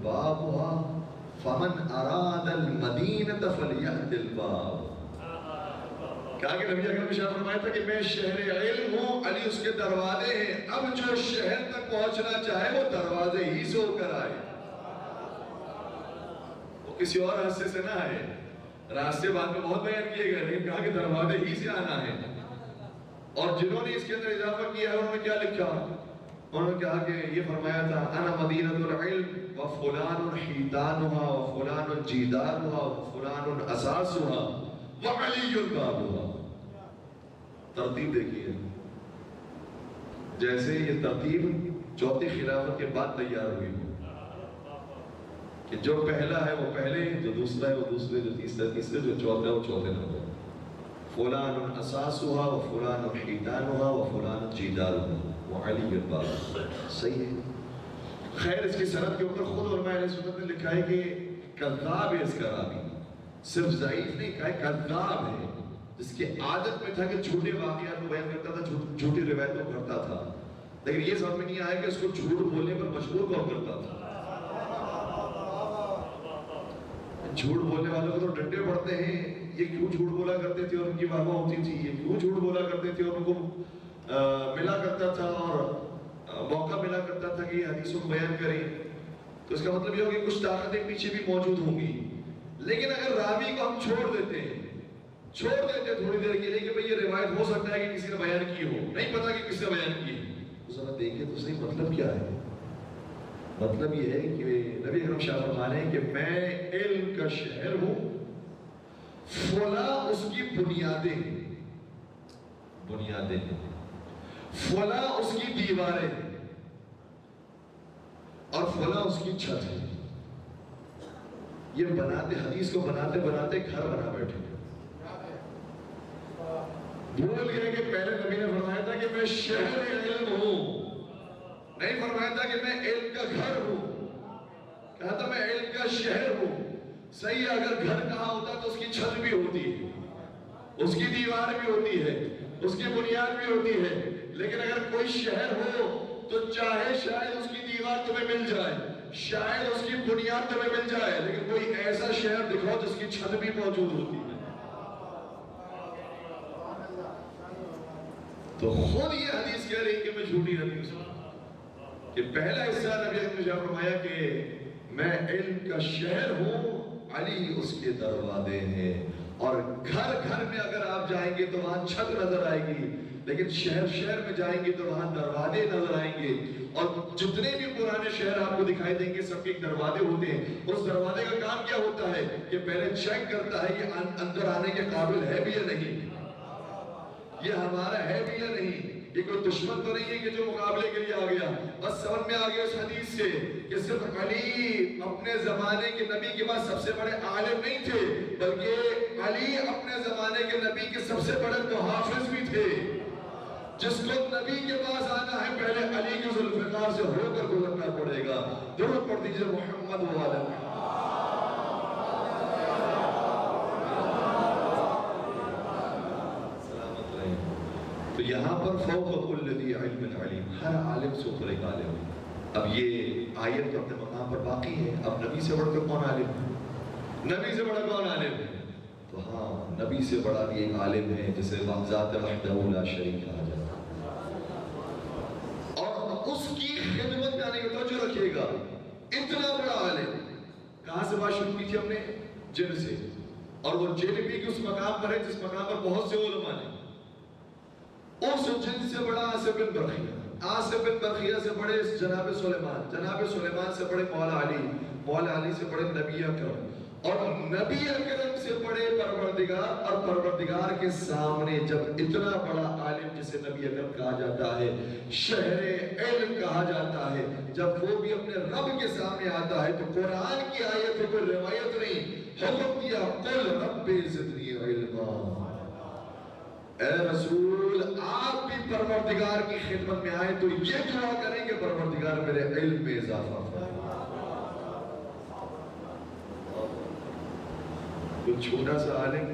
بابها فمن اراد المدینۃ فلیأت الباب۔ کہا کہ نبی اکرم نے شاہ فرمایا تھا کہ میں شہر علم ہوں، علی اس کے دروازے ہیں، اب جو شہر تک پہنچنا چاہے وہ دروازے ہی سے ہو کر آئے، وہ کسی اور راستے سے نہ آئے۔ راستے بعد میں بہت بیان کیے گئے، لیکن کہا کہ دروازے ہی سے آنا ہے۔ اور جنہوں نے اس کے اندر اضافہ کیا ہے انہوں نے کیا لکھا؟ انہوں نے کہا کہ یہ فرمایا تھا انا مدینۃ العلم وفلان حیطانها وفلان جیدانها وفلان اساسها وعلی بابها۔ ترتیب دیکھیے، جیسے یہ ترتیب چوتھی خلافت کے بعد تیار ہوئی کہ جو پہلا ہے وہ پہلے، جو دوسرا ہے وہ دوسرے، جو تیسرا تیسرے، جو چوتھا ہے وہ چوتھے نمبر۔ فلان اساسها وفلان حیطانها وفلان جیدانها وعلی الباب۔ صحیح ہے۔ خیر اس کی سند کے اوپر خود علماء اہل سنت نے لکھا ہے کہ کذاب ہے اس کا راوی، صرف ضعیف نہیں کہا ہے، کذاب ہے، جس کی عادت میں تھا کہ جھوٹے واقعات کو بیان کرتا تھا، جھوٹی روایتوں کرتا تھا، لیکن یہ سمجھ میں نہیں آیا کہ اس کو جھوٹ بولنے پر مجبور کون کرتا تھا۔ جھوٹ بولنے والوں کو تو ڈنڈے پڑتے ہیں، یہ کیوں جھوٹ بولا کرتے تھے اور ان کی واہ واہ ہوتی تھی، یہ کیوں جھوٹ بولا کرتے تھے اور ان کو ملا کرتا تھا اور موقع ملا کرتا تھا کہ یہ حدیثوں کو بیان کریں، تو اس کا مطلب یہ ہو کہ کچھ طاقتیں پیچھے بھی موجود ہوں گی۔ لیکن اگر راوی کو ہم چھوڑ دیتے ہیں تھوڑی دیر کے لیے کہ بھئی یہ روایت ہو سکتا ہے کہ کسی نے بیان کی ہو، نہیں پتا کہ کس نے بیان کی ہے، تو ذرا دیکھیں تو صحیح مطلب کیا ہے۔ مطلب یہ ہے کہ نبی اکرم شاہ فرمانے ہیں کہ میں علم کا شہر ہوں، فلاں اس کی بنیادیں، فلاں اس کی دیواریں اور فلاں اس کی چھت ہے۔ یہ بناتے حدیث کو بناتے بناتے گھر بنا بیٹھے، بھول گئے کہ پہلے نبی نے فرمایا تھا کہ میں شہر علم ہوں، نہیں فرمایا تھا کہ میں علم کا گھر ہوں، کہا تھا میں علم کا شہر ہوں۔ صحیح ہے، اگر گھر کہا ہوتا تو اس کی چھت بھی ہوتی ہے، اس کی دیوار بھی ہوتی ہے، اس کی بنیاد بھی ہوتی ہے، لیکن اگر کوئی شہر ہو تو چاہے شاید اس کی دیوار تمہیں مل جائے، شاید اس کی بنیاد تمہیں مل جائے، لیکن کوئی ایسا شہر دکھاؤ جس کی چھت بھی موجود ہوتی ہے۔ تو خود یہ حدیث کہہ رہی کہ میں جھوٹی حدیث ہوں، کہ پہلا حصہ نبی اکرم نے فرمایا کہ میں علم کا شہر ہوں، علی اس کے دروازے ہیں، اور گھر گھر میں اگر آپ جائیں گے تو وہاں چھت نظر آئے گی، لیکن شہر شہر میں جائیں گے تو وہاں دروازے نظر آئیں گے، اور جتنے بھی پرانے شہر آپ کو دکھائی دیں گے سب کے دروازے ہوتے ہیں۔ اس دروازے کا کام کیا ہوتا ہے کہ پہلے چیک کرتا ہے یہ اندر آنے کے قابل ہے بھی یا نہیں، یہ ہمارا ہے بھی یا نہیں، یہ کوئی دشمن تو نہیں ہے کہ جو مقابلے کے لیے آ گیا۔ بس سمجھ میں آ گیا اس حدیث سے کہ صرف علی اپنے زمانے کے نبی کے بعد سب سے بڑے عالم نہیں تھے، بلکہ علی اپنے زمانے کے نبی کے سب سے بڑے محافظ بھی تھے۔ جس کو نبی کے پاس آنا ہے پہلے علی کے ذوالفقار سے ہو کر گزرنا پڑے گا۔ درود پڑھ دیجئے محمد و آل محمد۔ تو یہاں پر فوق کل ذی علم علیم، ہر عالم سے اوپر ایک عالم ہے۔ اب یہ آیت تو اپنے مقام پر باقی ہے. اب نبی سے بڑھ کر کون عالم ہے؟ نبی سے بڑا کون عالم ہے؟ تو ہاں، نبی سے بڑا بھی ایک عالم ہے جسے ذات وحدہ لا شریک کہا جاتا ہے، اور اس کی خدمت کا نہیں توجہ رکھیے گا. اتنا بڑا عالم کہاں سے بات شروع کی تھی ہم نے؟ جن سے. اور وہ جن بھی اس مقام پر ہے جس مقام پر بہت سے علماء نے. اس جن سے بڑا آصف بن برخیہ، آصف بن برخیہ سے بڑے جناب سلیمان، جناب سلیمان سے بڑے مولا علی، مولا علی سے بڑے نبی اکرم، اور نبی اکرم سے بڑے پروردگار. اور پروردگار کے سامنے جب اتنا بڑا عالم جسے نبی اکرم کہا جاتا ہے، شہر علم کہا جاتا ہے، جب وہ بھی اپنے رب کے سامنے آتا ہے تو قرآن کی آیت ہے، کوئی روایت نہیں. حکم دیا قل رب زدنی علما. اے رسول، آپ بھی پروردگار کی خدمت میں آئے تو یہ دعا کریں کہ پروردگار میرے علم میں اضافہ فرما. کوئی چھوٹا سا عالم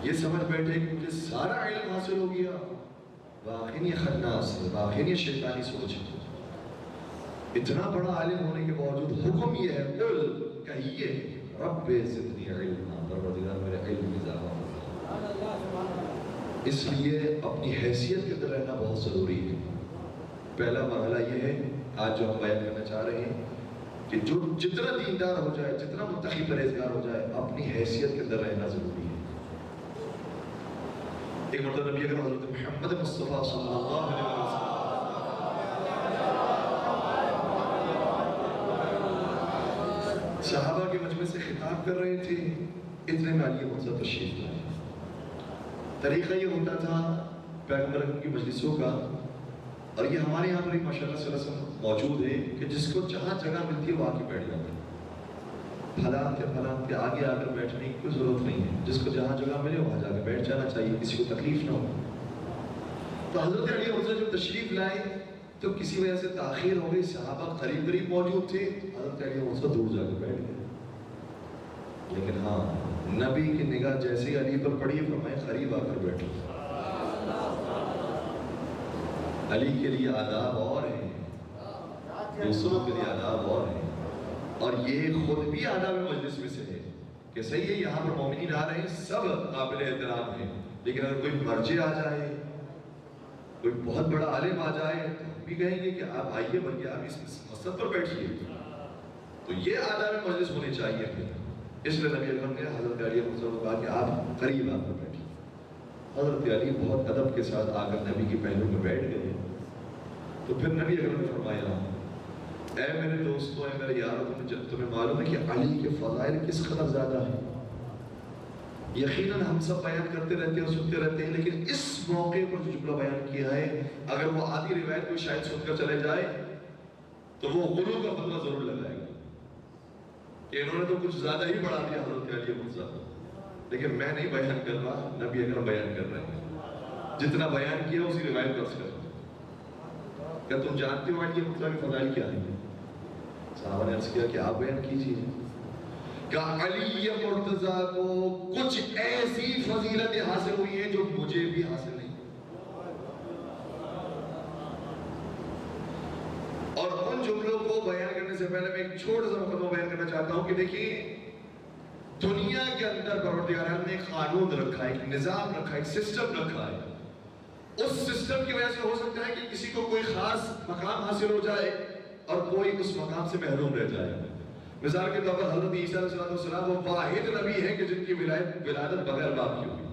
یہ سمجھ بیٹھے کہ مجھے سارا علم حاصل ہو گیا، واقعی یہ خناس ہے، واقعی یہ شیطانی سوچ ہے. اتنا بڑا عالم ہونے کے باوجود حکم یہ ہے قل، کہیے رب زدنی علما، پروردگار میرے علم میں اضافہ فرما. اس لیے اپنی حیثیت کے اندر رہنا بہت ضروری ہے. پہلا مرحلہ یہ ہے آج جو ہم بیان کرنا چاہ رہے ہیں کہ جو جتنا دیندار ہو جائے، جتنا متقی پرہیزگار ہو جائے، اپنی حیثیت کے اندر رہنا ضروری ہے. ایک مرتبہ نبی اکرم حضرت محمد مصطفیٰ صلی اللہ علیہ وسلم صحابہ کے مجمع سے خطاب کر رہے تھے. اتنے میں علی مرزا تشریف لائے. طریقہ یہ ہوتا تھا پیغمبر اکرم کی مجلسوں کا، اور یہ ہمارے یہاں پر ایک ماشاءاللہ صلی اللہ علیہ وسلم موجود ہے کہ جس کو جہاں جگہ ملتی ہے وہ آ کے بیٹھ جاتا ہے. پھلان کے آگے آ کر بیٹھنے کی کوئی ضرورت نہیں ہے. جس کو جہاں جگہ ملے وہاں جا کے بیٹھ جانا چاہیے، کسی کو تکلیف نہ ہو. تو حضرت علی مرزا جب تشریف لائے تو کسی وجہ سے تاخیر ہو گئی. صحابہ قریب قریب موجود تھے، حضرت علی مرزا دور جا کے بیٹھ گئے. لیکن ہاں، نبی کی نگاہ جیسے ہی علی پر پڑی، فرمایا قریب آ کر بیٹھو. علی کے لیے آداب اور ہیں، یوسف کے لیے آداب اور ہیں، اور یہ خود بھی آداب مجلس میں سے ہے کہ صحیح ہے یہاں پر مومنین آ رہے ہیں، سب قابل احترام ہیں، لیکن اگر کوئی مرجع آ جائے، کوئی بہت بڑا عالم آ جائے تو ہم بھی کہیں گے کہ آپ آئیے، بلکہ آپ اس مسجد پر بیٹھیے. تو یہ آداب مجلس ہونے چاہیے. پھر اس لیے نبی اکرم نے حضرت علی مرزا کو کہا کہ آپ قریب آ کر بیٹھیں. حضرت علی بہت ادب کے ساتھ آ کر نبی کے پہلو میں بیٹھ گئے. تو پھر نبی اکرم نے فرمایا اے میرے دوستوں، اے میرے یاروں، تمہیں معلوم ہے کہ علی کے فضائل کس قدر زیادہ ہیں. یقیناً ہم سب بیان کرتے رہتے ہیں اور سنتے رہتے ہیں، لیکن اس موقع پر جو جملہ بیان کیا ہے، اگر وہ آدھی روایت کوئی شاید سن کر چلے جائے تو وہ غلو کا فتویٰ ضرور لگائے گا کہ انہوں نے تو کچھ زیادہ ہی بڑھا دیا حضرت علی مرزا. لیکن میں نہیں بیان کر رہا، نبی اکرم بیان کر رہے ہیں. جتنا بیان کیا اسی روایت پر کر. کیا تم جانتے ہو علی مرزا کے فضائل کیا ہیں؟ صحابہ نے عرض کیا کہ آپ بیان کیجیے. کہ علی مرتضیٰ کو کچھ ایسی فضیلتیں حاصل ہوئی ہیں جو مجھے بھی حاصل نہیں. اور ان جملوں کو بیان کرنے سے پہلے میں ایک چھوٹا سا مقدمہ بیان کرنا چاہتا ہوں کہ دیکھیے، دنیا کے اندر پروردگار نے ایک قانون رکھا ہے، ایک نظام رکھا ہے، ایک سسٹم رکھا ہے. اس سسٹم کی وجہ سے ہو سکتا ہے کہ کسی کو کوئی خاص مقام حاصل ہو جائے اور کوئی اس مقام سے محروم رہ جائے. مثال کے طور پر حضرت عیسیٰ علیہ السلام وہ واحد نبی ہے کہ جن کی ولادت بغیر باپ کی ہوئی.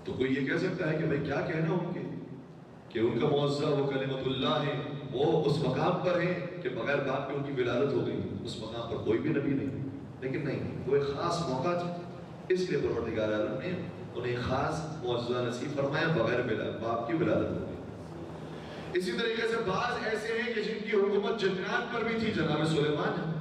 تو کوئی یہ کہہ سکتا ہے کہ بھئی کیا کہنا ان کے کہ ان کا معزہ وہ کلمت اللہ ہے، وہ اس مقام پر ہیں کہ بغیر باپ کے ان کی ولادت ہو گئی. اس مقام پر کوئی بھی نبی نہیں. لیکن نہیں، وہ ایک خاص موقع تھا، اس لیے پروردگار عالم نے انہیں خاص معزہ نصیب فرمایا، بغیر باپ کی ولادت ہو گئی. اسی طریقے سے بعض ایسے ہیں کہ جن کی حکومت جنات پر بھی تھی، جناب سلیمان.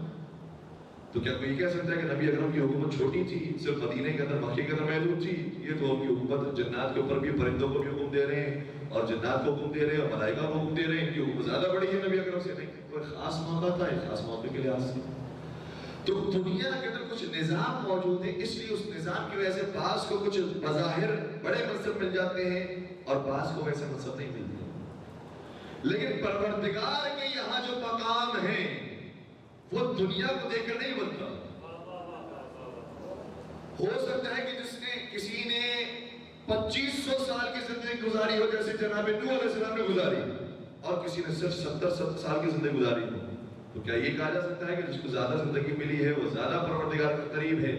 تو کیا کوئی کہہ سکتا ہے کہ نبی اکرم کی حکومت چھوٹی تھی، صرف مدینہ کے اندر، مکے کے اندر محدود تھی؟ یہ تو ان کی حکومت جنات کے اوپر بھی، پرندوں کو بھی حکم دے رہے ہیں، اور جنات کو حکم دے رہے ہیں، اور ملائکہ کو حکم دے رہے ہیں. ان کی حکومت زیادہ بڑی ہے نبی اکرم سے. نہیں، کوئی خاص موقع تھا، ایک خاص موقع کے لحاظ سے. تو دنیا کے اندر کچھ نظام موجود ہے، اس لیے اس نظام کی وجہ سے بعض کو کچھ بظاہر بڑے منصب مل جاتے ہیں اور بعض کو ویسے منصب نہیں ملتے. لیکن پروردگار کے یہاں جو مقام ہے وہ دنیا کو دیکھ کر نہیں بنتا. ہو سکتا ہے کہ جس نے کسی نے 2500 سال کی زندگی گزاری ہو جیسے جناب نوح علیہ السلام نے گزاری, اور کسی نے صرف 70 سال کی زندگی گزاری ہو, تو کیا یہ کہا جا سکتا ہے کہ جس کو زیادہ زندگی ملی ہے وہ زیادہ پروردگار کے قریب ہے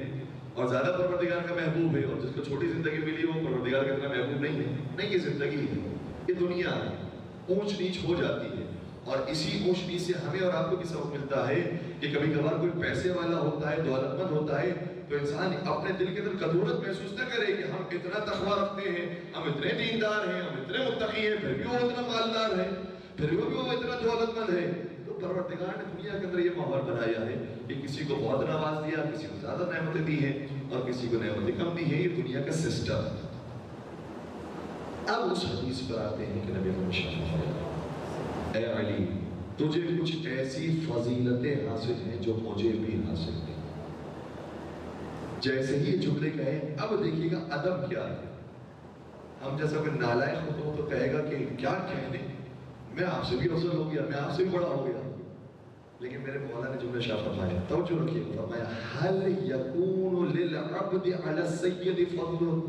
اور زیادہ پروردگار کا محبوب ہے, اور جس کو چھوٹی زندگی ملی وہ پروردگار کا اتنا محبوب نہیں ہے؟ نہیں, یہ زندگی ہے, یہ دنیا ہے, اونچ نیچ ہو جاتی ہے. اور اسی اونچ نیچ سے ہمیں اور آپ کو بھی سبق ملتا ہے کہ کبھی کبھار کوئی پیسے والا ہوتا ہے, دولت مند ہوتا ہے, تو انسان اپنے دل کے اندر کدورت محسوس نہ کرے کہ ہم اتنا تقویٰ رکھتے ہیں, ہم اتنے دیندار ہیں, ہم اتنے متقی ہیں, پھر بھی وہ اتنا مالدار ہے, پھر بھی وہ اتنا دولت مند ہے. تو پروردگار نے دنیا کے اندر یہ ماحول بنایا ہے کہ کسی کو بہت نواز دیا, کسی کو زیادہ نعمتیں دی ہیں اور کسی کو نعمتیں کم دی ہیں. یہ دنیا کا سسٹم. اب اس حدیث پر آتے ہیں کہ نبی محمد اے علی تجھے کچھ ایسی فضیلتیں حاصل ہیں جو مجھے بھی حاصل ہیں. جیسے ہی یہ جملے کہے, اب دیکھیے گا ادب کیا ہے. ہم جیسا کوئی نالائق ہو تو کہے گا کہ کیا کہنے, میں آپ سے بھی افضل ہو گیا, میں آپ سے بھی بڑا ہو گیا. لیکن میرے مولا نے جملہ شاہ فرمایا, توجہ رکھیے, فرمایا هل يكون للعبد على السيد فضل.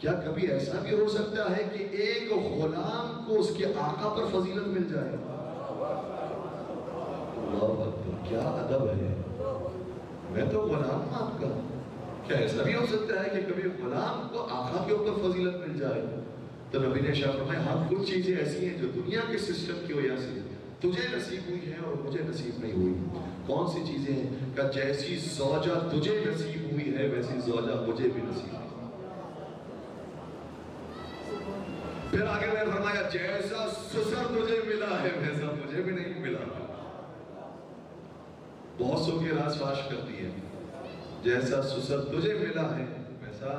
کیا کبھی ایسا بھی ہو سکتا ہے کہ ایک غلام کو اس کے آقا پر فضیلت مل جائے؟ اللہ اکبر, کیا ادب ہے. میں تو غلام ہوں آپ کا, کیا ایسا بھی ہو سکتا ہے کہ کبھی غلام کو آقا کے اوپر فضیلت مل جائے؟ تو نبی نے ارشاد فرمایا ہاں کچھ چیزیں ایسی ہیں جو دنیا کے سسٹم کی وجہ سے تجھے نصیب ہوئی ہیں اور مجھے نصیب نہیں ہوئی. کون سی چیزیں ہیں؟ کہ جیسی زوجہ تجھے نصیب ہوئی ہے ویسی زوجہ مجھے بھی نصیب ہوئی. پھر آگے میں فرمایا جیسا سسر تجھے ملا ہے ویسا مجھے بھی نہیں ملا. بہت سو کے راز فاش کرتی ہے, جیسا سسر تجھے ملا ہے ویسا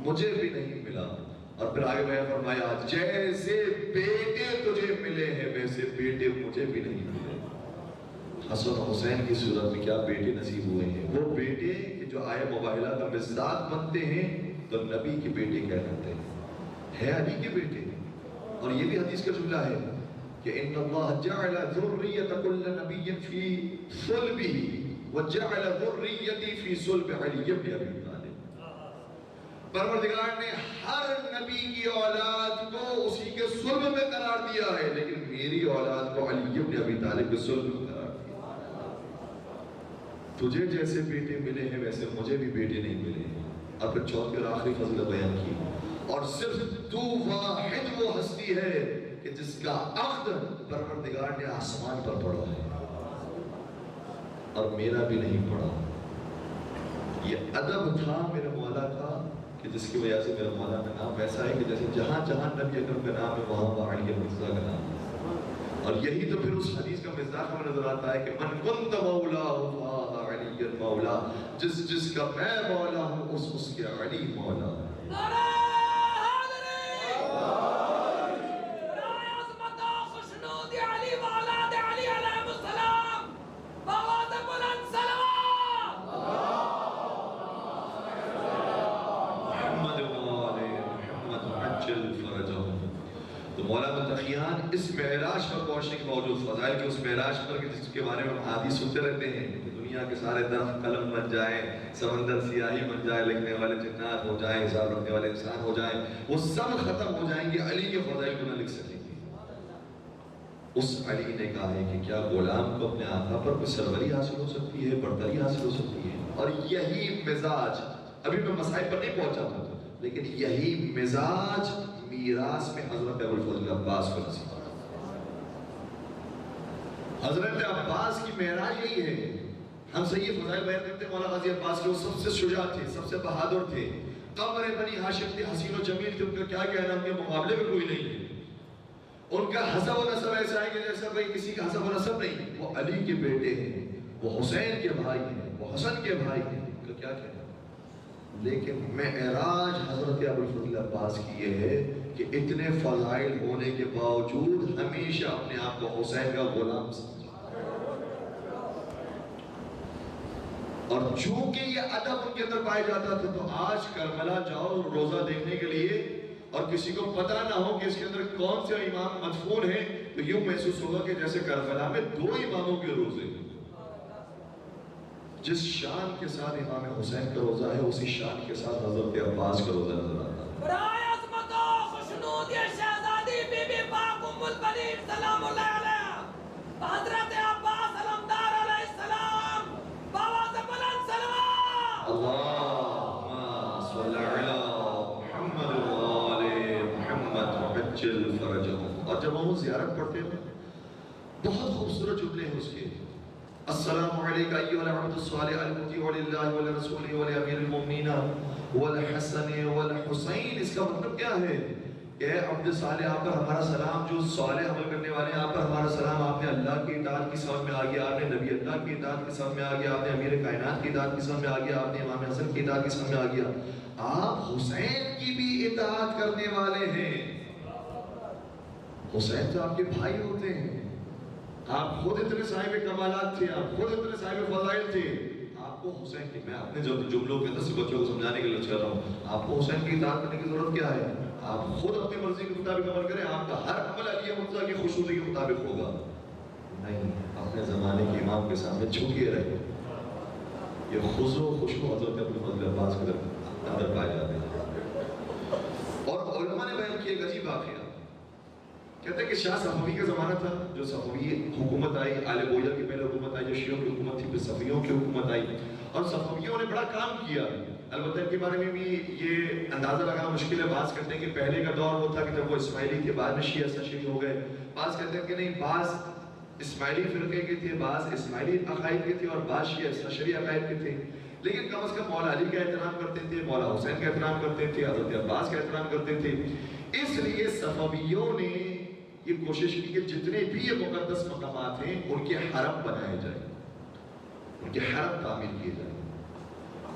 مجھے بھی نہیں ملا. اور پھر آگے میں فرمایا جیسے بیٹے تجھے ملے ہیں ویسے بیٹے مجھے بھی نہیں ملے. حسن حسین کی صورت میں کیا بیٹے نصیب ہوئے ہیں, وہ بیٹے کہ جو آئے مباہلہ کا مصداق بنتے ہیں تو نبی کے بیٹے کہلاتے ہیں, ہے علی کے بیٹے. اور یہ بھی حدیث کا جملہ ہے کہ ان اللہ جعل ذریۃ کل نبی فی صلبہ وجعل ذریتی فی صلب علی بن ابی طالب. پروردگار نے ہر نبی کی اولاد کو اسی کے صلب میں قرار دیا ہے, لیکن میری اولاد کو علی بن ابی طالب کے صلب میں قرار دیا. تجھے جیسے بیٹے ملے ہیں ویسے مجھے بھی بیٹے نہیں ملے ہیں. اور پھر چوتھی اور آخری فضل بیان کی, اور صرف تو واحد وہ ہستی ہے کہ جس کا عقد پروردگار نے آسمان پر پڑھا ہے اور میرا بھی نہیں پڑھا. یہ ادب تھا میرے مولا کا کہ جس کی وجہ سے میرے مولا کا نام ویسا ہے کہ جیسے جہاں جہاں نبی اکرم کا نام ہے وہاں علی مرتضیٰ کا نام ہے. اور یہی تو پھر اس حدیث کا مصداق ہمیں نظر آتا ہے کہ من کنت مولا فہذا علی مولا, جس کا میں مولا ہوں اس کے علی مولا ہے. تو مولا متقیان اس معراج پر پہنچنے کے باوجود فضائل کے اس معراج پر جس کے بارے میں ہم حدیث سنتے رہتے ہیں کہ دنیا کے سارے درخت قلم بن جائیں, سمندر سیاہی بن جائے, لکھنے والے جنات ہو جائیں, حساب رکھنے والے انسان ہو جائیں, وہ سب ختم ہو جائیں گے, علی کے فضائل کو نہ لکھ سکیں گے. اس علی نے کہا ہے کہ کیا غلام کو اپنے آقا پر کوئی سروری حاصل ہو سکتی ہے, برتری حاصل ہو سکتی ہے. اور یہی مزاج, ابھی میں مسائل پر نہیں پہنچا ہوں, لیکن یہی مزاج میراث میں حضرت ابوالفضل عباس کو نصیب. حضرت عباس کی معراج یہی ہے. ہم سے یہ فضائل بیان کرتے ہیں مولا غازی عباس کے, وہ سب سے شجاع تھے, سب سے بہادر تھے, قمر بنی ہاشم تھے, حسین و جمیل تھے, ان کا کیا کہنا, ان کے مقابلے میں کوئی نہیں ہے. ان کا حسب و نسب ایسا ہے کہ جیسا کوئی کسی کا حسب و نسب نہیں. وہ علی کے بیٹے ہیں, وہ حسین کے بھائی ہیں, وہ حسن کے بھائی ہیں, ان کا کیا کہنا. لیکن معراج حضرت ابوالفضل عباس کی یہ ہے کہ اتنے فضائل ہونے کے باوجود ہمیشہ اپنے آپ کو حسین کا غلام سمجھا. اور چونکہ یہ ادب ان کے اندر پائے جاتا تھا, تو آج کربلا جاؤ روزہ دیکھنے کے لیے اور کسی کو پتہ نہ ہو کہ اس کے اندر کون سے امام مدفون ہیں تو یوں محسوس ہوگا کہ جیسے کربلا میں 2 اماموں کے روزے ہیں۔ جس شان کے ساتھ امام حسین کا روزہ ہے اسی شان کے ساتھ حضرت عباس کا روزہ نظر آتا ہے۔ برائے عظمت و خوشنود یہ شہزادی بی بی پاک ام البنین سلام اللہ علیہ حضرت عباس علمدار علیہ السلام باواز بلند سلام اللہم صلی علی محمد وآل محمد وعجل فرجہم۔ اور جب ہم زیارت پڑھتے ہیں بہت خوبصورت جملے ہیں اس کے، السلام علیکہ ایھا العبد الصالح المطیع للہ ولرسولہ ولامیر المؤمنین والحسن والحسین۔ اس کا مطلب کیا ہے کہ اے عبد صالح آپ پر ہمارا سلام، جو صالح عمل کرنے والے ہیں آپ پر ہمارا سلام۔ آپ نے اللہ کی اطاعت کی سمجھ میں آ گیا، آپ نے نبی اللہ کی اطاعت کی سمجھ میں آ گیا، آپ نے امیر کائنات کی اطاعت کی سمجھ میں آ گیا، آپ نے امام حسن کی اطاعت کی سمجھ میں آ گیا، آپ حسین کی بھی اطاعت کرنے والے ہیں۔ حسین تو آپ کے بھائی ہوتے ہیں، آپ خود اتنے صاحب کمالات تھے، آپ خود اتنے صاحب فضائل تھے، آپ کو حسین کی، میں اپنے جملوں کے اندر سے بچوں کو سمجھانے کے لیے کر رہا ہوں، آپ کو حسین کی اطاعت کرنے کی ضرورت کیا ہے؟ آپ خود اپنی مرضی کے مطابق عمل کریں، آپ کا ہر عمل علی مرتضیٰ کی خوشنودی کے مطابق ہوگا، نہیں اپنے زمانے کے امام کے سامنے جھکے رہے۔ یہ خضوع و خشوع حضرت ابو الفضل عباس کے اندر پائے جاتے ہیں۔ اور علماء نے بیان کیا ایک عجیب واقعہ، کہتے ہیں کہ شاہ صفوی کا زمانہ تھا، جو صفوی حکومت آئی، آل بویہ کی پہلے حکومت آئی جو شیعوں کی حکومت تھی، پھر صفویوں کی حکومت آئی، اور صفویوں نے بڑا کام کیا۔ البتہ ان کے بارے میں بھی یہ اندازہ لگانا مشکل ہے، بعض کہتے ہیں کہ پہلے کا دور وہ تھا کہ جب وہ اسماعیلی تھے، بعد میں شیعہ شیعہ ہو گئے، بعض کہتے ہیں کہ نہیں، بعض اسماعیلی فرقے کے تھے، بعض اسماعیلی عقائد کے تھے اور بعض شیعہ شیعہ عقائد کے تھے، لیکن کم از کم مولا علی کا احترام کرتے تھے، مولا حسین کا احترام کرتے تھے، حضرت عباس کا احترام کرتے تھے۔ اس لیے صفویوں نے یہ کوشش کی کہ جتنے بھی یہ مقدس مقامات ہیں ان کے حرم بنائے جائیں، ان کے حرم تعمیر کیے جائیں۔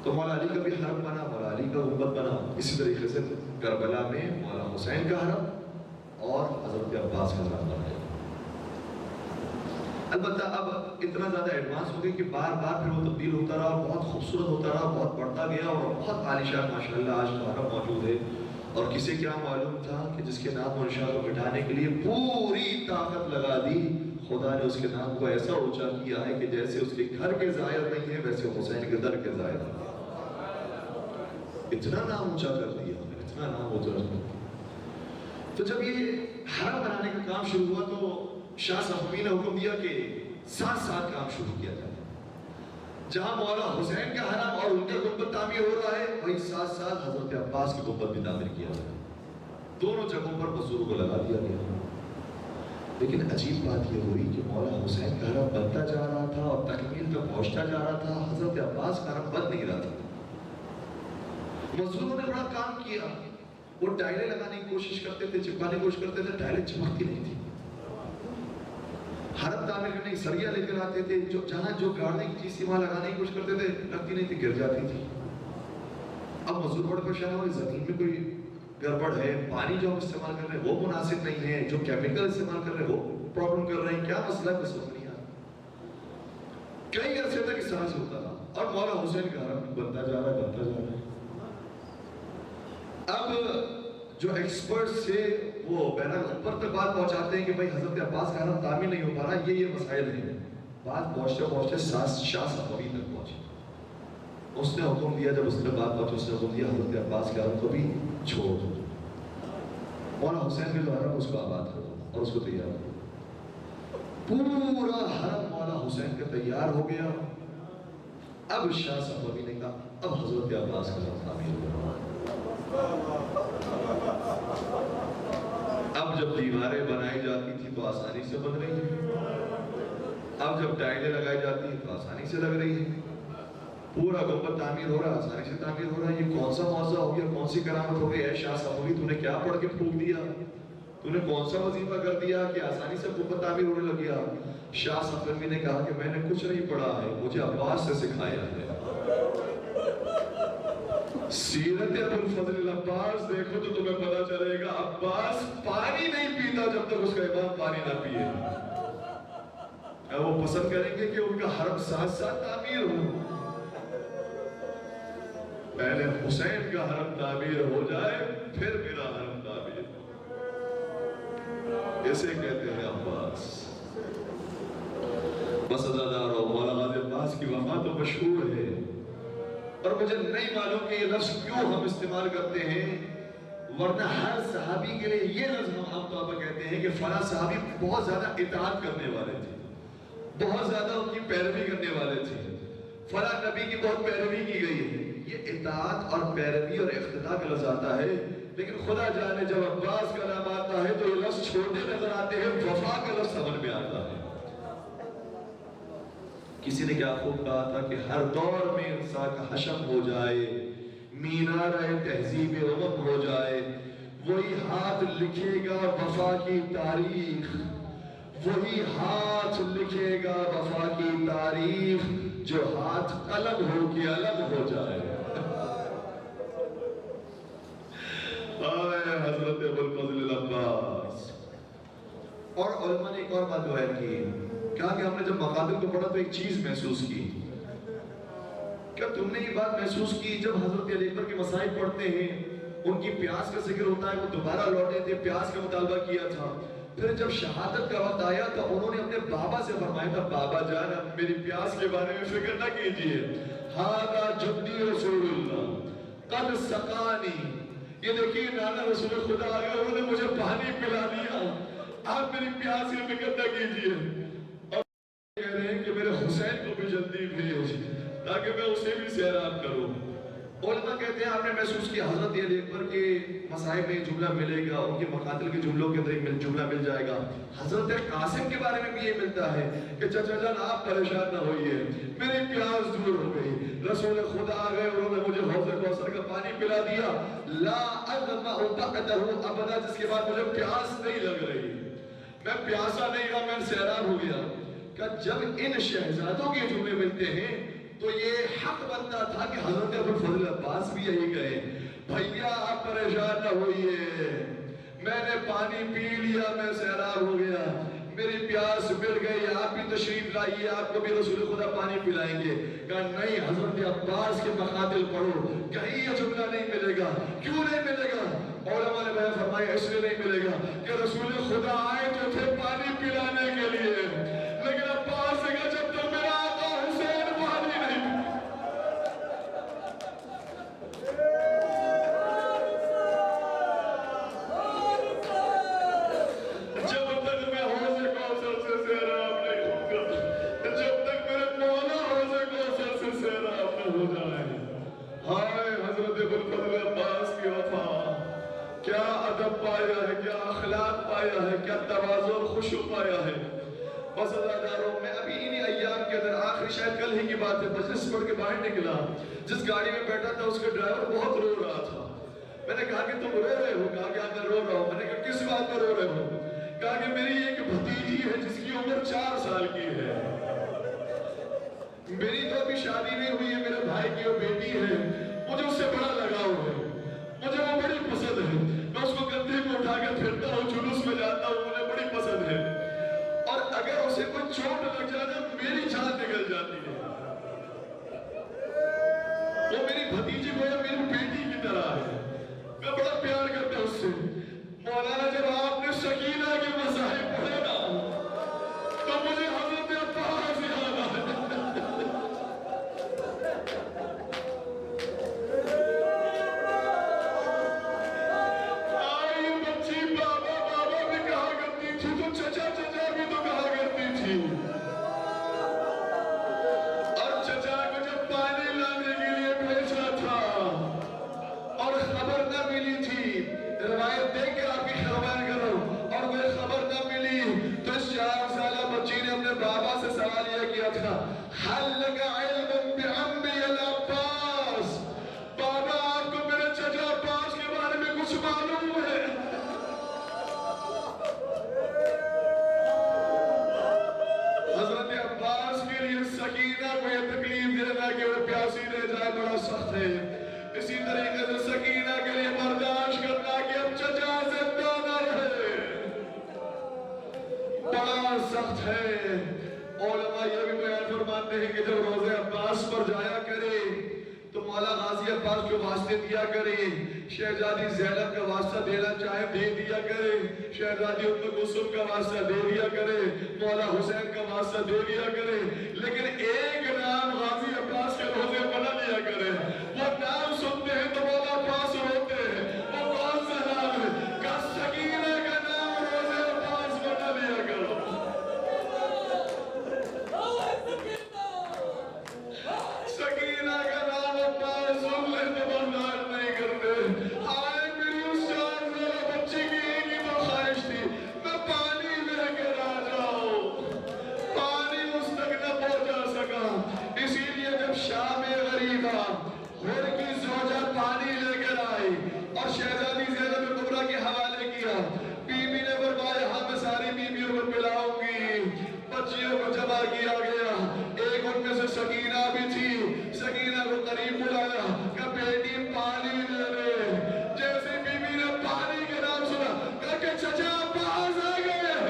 تو مولا علی کا بھی حرم بنا، مولا علی کا گنبد بنا، اسی طریقے سے کربلا میں مولا حسین کا حرم اور حضرت عباس کا حرم بنایا۔ البتہ اب اتنا زیادہ ایڈوانس ہو گئی کہ بار بار پھر وہ تبدیل ہوتا رہا، بہت خوبصورت ہوتا رہا، بہت بڑھتا گیا اور بہت عالیشان ماشاءاللہ آج حرم موجود ہے۔ اور کسی کیا معلوم تھا کہ جس کے نام و نشان کو مٹانے کے لیے پوری طاقت لگا دی، خدا نے اس کے نام کو ایسا اونچا کیا ہے کہ جیسے اس کے گھر کے زائر نہیں ہیں ویسے حسین کے در کے زائر ہیں۔ اتنا نام اونچا کر دیا، اتنا نام اونچا کر دیا۔ تو جب یہ حرم بنانے کا کام شروع ہوا تو شاہ صفوی نے حکم دیا کہ ساتھ ساتھ کام شروع کیا جائے۔ جہاں مولا حسین کا حرم اور ان کا گنبد تعمیر ہو رہا ہے وہیں ساتھ ساتھ حضرت عباس کی گنبد بھی تعمیر کیا جائے۔ دونوں جگہوں پر مزدوروں کو لگا دیا گیا۔ لیکن عجیب بات یہ ہوئی کہ مولا حسین کا حرم بنتا جا رہا تھا اور تکمیل تک پہنچتا جا رہا تھا، حضرت عباس کا حرم بن نہیں رہا تھا۔ مزدوروں نے بڑا کام کیا، وہ ٹائلیں لگانے کی کوشش کرتے تھے، چپکانے کی کوشش کرتے تھے، ٹائلیں چمکتی نہیں تھی۔ حرم تعمیر کرنے کی سریا لے کر آتے تھے، جہاں جو گاڑنے کی چیز تھی وہاں لگانے کی کوشش کرتے تھے، لگتی نہیں تھی، گر جاتی تھی۔ اب مزدور بڑے پریشان ہو رہے، زمین میں کوئی گڑبڑ ہے، پانی جو ہم استعمال کر رہے ہیں وہ مناسب نہیں ہے، جو کیمیکل استعمال کر رہے ہیں وہ پرابلم کر رہے ہیں، کیا مسئلہ ہے سمجھ نہیں آتا۔ کئی عرصے تک اس طرح سے ہوتا رہا اور مولا حسین کا حرم بنتا جا رہا ہے، بنتا جا رہا ہے۔ اب جو ایکسپرٹس سے وہ بہرحال اوپر تک بات پہنچاتے ہیں کہ بھائی حضرت عباس کا حرم تعمیر نہیں ہو پا رہا، یہ مسائل ہیں۔ بات پہنچتے پہنچتے شاہ صفوی تک پہنچی۔ اس نے حکم دیا، جب اس نے بات پہنچی اس نے حکم دیا حضرت عباس کے حرم کو بھی چھوڑ دو، مولا حسین کا جو حرم اس کو آباد کرو اور اس کو تیار کرو۔ پورا حرم مولا حسین کا تیار ہو گیا۔ اب شاہ صفوی نے کہا اب حضرت عباس کا حرم تعمیر کرو۔ اب جب دیواریں بنائی جاتی تھی تو آسانی سے بن رہی ہیں، اب جب ٹائلیں لگائی جاتی ہیں تو آسانی سے لگ رہی ہیں، پورا گنبد تعمیر ہو رہا ہے، آسانی سے تعمیر ہو رہا ہے۔ یہ کون سا معجزہ ہو گیا، کون سی کرامت ہو گئی؟ اے شاہ صفوی تو نے کیا پڑھ کے پھونک دیا، تو نے کون سا وظیفہ کر دیا کہ آسانی سے گنبد تعمیر ہونے لگ گیا؟ شاہ صفوی نے کہا کہ میں نے کچھ نہیں پڑھا ہے، مجھے عباس سے سکھایا ہے۔ سیرت ابو الفضل عباس دیکھو تو تمہیں پتا چلے گا، عباس پانی نہیں پیتا جب تک اس کا امام پانی نہ پیے۔ وہ پسند کریں گے کہ ان کا حرم ساتھ ساتھ تعمیر ہو، پہلے حسین کا حرم تعمیر ہو جائے پھر میرا حرم تعمیر اسے کہتے ہیں عباس. بس ازادار ہو مولا غازی عباس کی وفا تو مشہور ہے، اور مجھے نہیں معلوم کہ یہ لفظ کیوں ہم استعمال کرتے ہیں، ورنہ ہر صحابی کے لیے یہ لفظ ہم عام طور پر کہتے ہیں کہ فلاں صحابی بہت زیادہ اطاعت کرنے والے تھے، بہت زیادہ ان کی پیروی کرنے والے تھے، فلاں نبی کی بہت پیروی کی گئی ہے. یہ اطاعت اور پیروی اور اقتداء کا لفظ آتا ہے، لیکن خدا جانے جب عباس کا نام آتا ہے تو یہ لفظ چھوٹے نظر آتے ہیں، وفا کا لفظ سمجھ میں آتا ہے. کسی نے کیا خوب کہا تھا کہ ہر دور میں انسان کا حشم ہو جائے، مینار تہذیب امم ہو جائے، وہی ہاتھ لکھے گا وفا کی تاریخ، وہی ہاتھ لکھے گا وفا کی تاریخ، جو ہاتھ قلم ہو کے الگ ہو جائے. آئے حضرت ابوالفضل العباس. اور علماء نے ایک اور بات گویا کی، کہا کہ ہم نے جب مقادر کو پڑھا تو ایک چیز محسوس کی. کیا تم نے یہ بات محسوس کی جب حضرت علی اکبر کے مصائب پڑھتے ہیں ان کی پیاس کا ذکر ہوتا ہے، وہ دوبارہ لوٹے تھے، پیاس کا مطالبہ کیا تھا، پھر جب شہادت کا وقت آیا تو انہوں نے اپنے بابا سے فرمایا تھا بابا جان اب میری پیاس کے بارے میں فکر نہ کیجئے، ہاذا جدی رسول اللہ قد سقانی. یہ دیکھیے نانا رسول خدا آ گئے، انہوں نے مجھے پانی پلا دیا، آپ میری پیاس کی فکر نہ کیجئے. اور کہہ رہے ہیں کہ میرے حسین کو بھی جلدی بھیج تاکہ میں اسے بھی سیراب کروں. علماء کہتے ہیں آپ نے محسوس کیا حضرت علی اکبر کے مصائب میں جملہ ملے گا، ان کے مقاتل کے جملوں کے اندر ایک جملہ مل جائے گا. حضرت قاسم کے بارے میں بھی یہ ملتا ہے کہ چچا جان آپ پریشان نہ ہوئیے، میری پیاس دور ہو گئی، رسول خدا آ گئے، انہوں نے مجھے حوض کوثر کا پانی پلا دیا، لا اظمأ بعدہ ابدا، جس کے بعد مجھے پیاس نہیں لگ رہی، میں پیاسا نہیں رہا، میں سیراب ہو گیا. کہ جب ان شہزادوں کے جملے ملتے ہیں تو یہ حق بنتا تھا کہ حضرت ابوالفضل عباس بھی یہی کہے بھائیا آپ پریشان نہ ہوئیے، میں نے پانی پی لیا، میں سیراب ہو گیا، میری پیاس مل گئی، آپ بھی تشریف لائیے، آپ کو بھی رسول خدا پانی پلائیں گے. کہا نہیں حضرت عباس کے مقاتل پڑھو، کہیں یہ جملہ نہیں ملے گا. کیوں نہیں ملے گا؟ علماء نے بیان فرمایا اس لیے نہیں ملے گا کہ رسول خدا آئے تو تھے پانی پلانے کے لیے، لیکن عباس سے کہا جب تک میرا آقا حسین پانی نہیں جب تک میں حوض کوثر سے سیراب نہیں ہوں گا، جب تک میرے مولا حوض کوثر سے سیراب نہ ہو جائے. ہائے حضرت ابوالفضل عباس کی وفا، کیا ادب پایا ہے، کیا اخلاق پایا ہے، کیا تواضع اور خشوع پایا ہے. بس ازاداروں میں ابھی انہی ایام کے اندر آخری شاید کل ہی کی بات ہے، مجلس پڑھ کے باہر نکلا، جس گاڑی میں بیٹھا تھا اس کے ڈرائیور بہت رو رہا تھا. میں نے کہا کہ تم رو رہے ہو؟ کہا کہ میں رو رہا ہوں. میں نے کہا کس بات پر رو رہے ہو؟ کہا کہ میری ایک بھتیجی ہے جس کی عمر 4 سال کی ہے، میری تو ابھی شادی نہیں ہوئی ہے، میرے بھائی کی وہ بیٹی ہے، مجھے اس سے بڑا لگاؤ ہے، مجھے وہ بڑی پسند ہے، میں اس کو کندھے کو اٹھا کے پھرتا ہوں، جلوس میں جاتا ہوں، مجھے بڑی پسند ہے، اور اگر اسے کوئی چوٹ لگ جائے تو میری جان نکل جاتی ہے. وہ میری بھتیجی کو میری بیٹی کی طرح ہے، میں بڑا پیار کرتا ہوں اس سے. مولانا جب آپ نے سکینہ کے مصائب پڑھے نا تو مجھے حضرت عباس یاد آیا. آئی بچی بابا بابا بھی کہا کرتی تھی تو چچا چچا بھی تو کہا کرتی تھی، اور چچا کو جب پانی لانے کے لیے بھیجا تھا اور خبر نہ ملی تھی، روایت دیکھ کے آپ کی خبر کرو، اور وہ خبر نہ ملی تو اس 4 سالہ بچی نے اپنے بابا سے سوال یہ کیا تھا حل لک علم بعمی العباس، بابا آپ کو میرے چچا عباس کے بارے میں کچھ معلوم ہے؟ حضرت عباس کے لیے سکینہ کو یہ تکلیف دینا کہ وہ پیاسی رہ جائے بڑا سخت ہے. اسی طریقے سے سکینہ کے لیے برداشت کرنا کہ اب چچا زندہ نہ رہے بڑا سخت ہے. علماء یہ بھی بیان فرماتے ہیں کہ جب روزے عباس پر جایا کرے تو مولا غازی عباس کو واسطے دیا کرے، شہزادی زینب کا واسطہ دینا چاہے چاہے دے دیا کرے، شہزادی ام کلثوم کا واسطہ دے دیا کرے، مولا حسین کا واسطہ دے دیا کرے، لیکن ایک نام غازی عباس کے روزے بنا لیا کرے۔ وہ نام سنتے ہیں تو مولا عباس روتے ہیں۔ وہ کون سا نام ہے؟ کہ سکینہ کا نام روزے عباس بنا لیا کرو۔ سکینہ کا نام عباس سن لے تو برداشت نہیں کرتے۔ آئے میری اس جان والا بچے کی ایک ہی تو خواہش تھی، میں پانی لے کر آ جاؤں۔ پانی اس تک نہ پہنچا سکا، اسی لیے جب شام غریبا ہور کی زوجہ پانی لے کر آئی اور شہزادی زینب کبریٰ کے حوالے کیا، بی بی نے فرمایا ہاں میں ساری بیویوں کو پلاؤں گی۔ بچیوں کو جمع کیا گیا، ایک ان میں سے سکینہ بھی تھی۔ سکینہ کو قریب بلایا کہ بیٹی پانی لے لے۔ جیسے بی بی نے پانی کے نام سنا کہا کہ چچا عباس آ گئے۔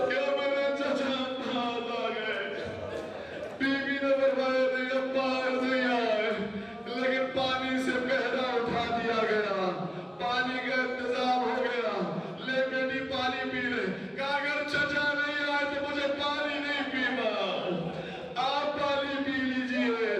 کہ میرے چچا عباس آ گئے۔ بی بی نے فرمایا نہیں عباس نہیں آئے، لیکن پانی سے پہرا اٹھا دیا گیا، پانی کا انتظام ہو گیا، لے بیٹی پانی پی لے۔ کہا اگر چچا نہیں آئے تو مجھے پانی نہیں پینا، آپ پانی پی لیجئے۔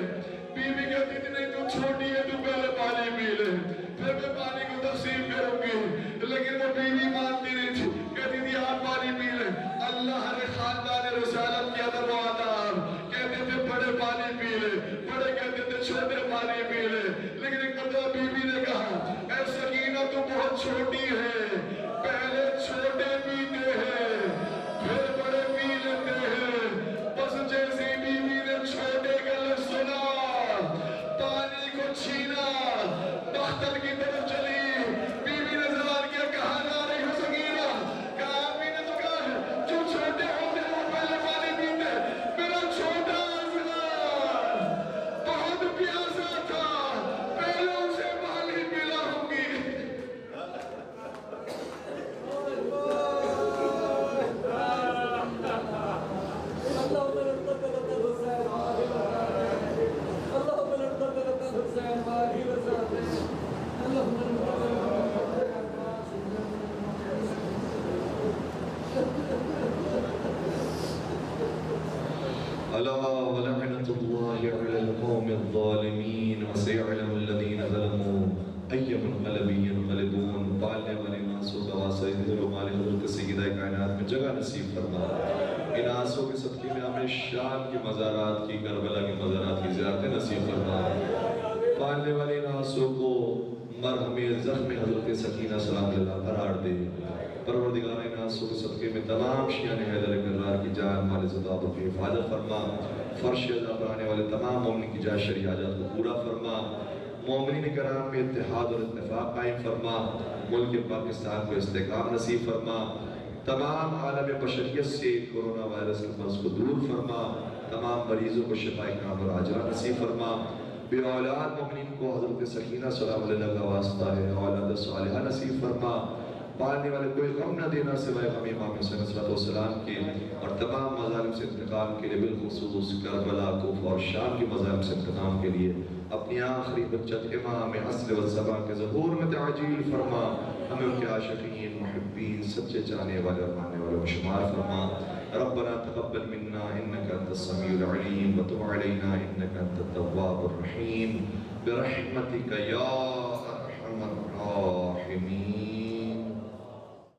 بی بی کہتی تھی نہیں تو چھوٹی ہے تو پہلے پانی پی لے، پھر میں پانی کو تقسیم کروں گی، لیکن وہ بی بی مانتی نہیں تھی، کہتی تھی آپ پانی پی لے۔ اللہ نے خاندان رسالت کی ادب و آداب، کہتے تھے بڑے پانی پی لے، بڑے کہتے تھے چھوٹے پانی پی لے، لیکن ایک مرتبہ بی بی نے کہا اے سکینہ تو بہت چھوٹی ہے، پہلے چھوٹے پیتے ہیں پھر بڑے پی لیتے ہیں۔ بس جیسے بی بی نے چھوٹے کا لفظ سنا، پانی کو چھینا، مختل کی طرف چلی۔ بی بی نے سوال کیا کہاں جا رہی ہو سکینہ؟ کہا امی نے تو کہا ہے جو چھوٹے ہوتے ہیں وہ پہلے پانی پیتے، میرا چھوٹا اصغر بہت پیاسا تھا، پہلے اسے پانی پلاؤں گی۔ ألا ولعنة الله على القوم الظالمين وسيعلم الذين ظلموا أي منقلب ينقلبون۔ پالنے والے ناسوں کا واسطہ ذل و مال حضرت سیدہ کائنات میں جگہ نصیب فرما۔ ان آنسوں کے صدقے میں ہمیں شام کی مزارات کی، کربلا کی مزارات کی زیارتیں نصیب فرما۔ پالنے والے ناسوں کو مرہم زخم حضرت سکینہ سلام اللہ قرار دے۔ پروردگار ناسوں کے صدقے میں تمام شیعان حیدر کرار کی جان مال زداد کی حفاظت فرما۔ فرش عزا پر آنے والے تمام مومن کی جائے شرعی حاجات کو پورا فرما۔ مومنین کرام میں اتحاد اور اتفاق قائم فرما۔ ملک پاکستان کو استحکام نصیب فرما۔ تمام عالم بشریت سے کورونا وائرس کے مرض کو دور فرما۔ تمام مریضوں کو شفاء کامل اور عاجلہ نصیب فرما۔ بے اولاد مومنین کو حضرت سکینہ سلام اللہ کا واسطہ ہے اولاد صالحہ نصیب فرما۔ پالنے والے کوئی غم نہ دینا سوائے غم امام حسین صلی اللہ علیہ وسلم کے، اور تمام مظالم سے انتقام کے لیے بالخصوص کربلا کوفہ اور شام کے مظالم سے انتقام کے لیے اپنی آخری بچت امام عصر والزمان کے ظہور میں تعجیل فرما۔ ہمیں ان کے عاشقین محبین سچے چاہنے والے اور ماننے والے شمار فرما۔ ربنا تقبل منا انك انت السميع العليم وتب علينا انك انت التواب الرحيم برحمتك يا ارحم الراحمين۔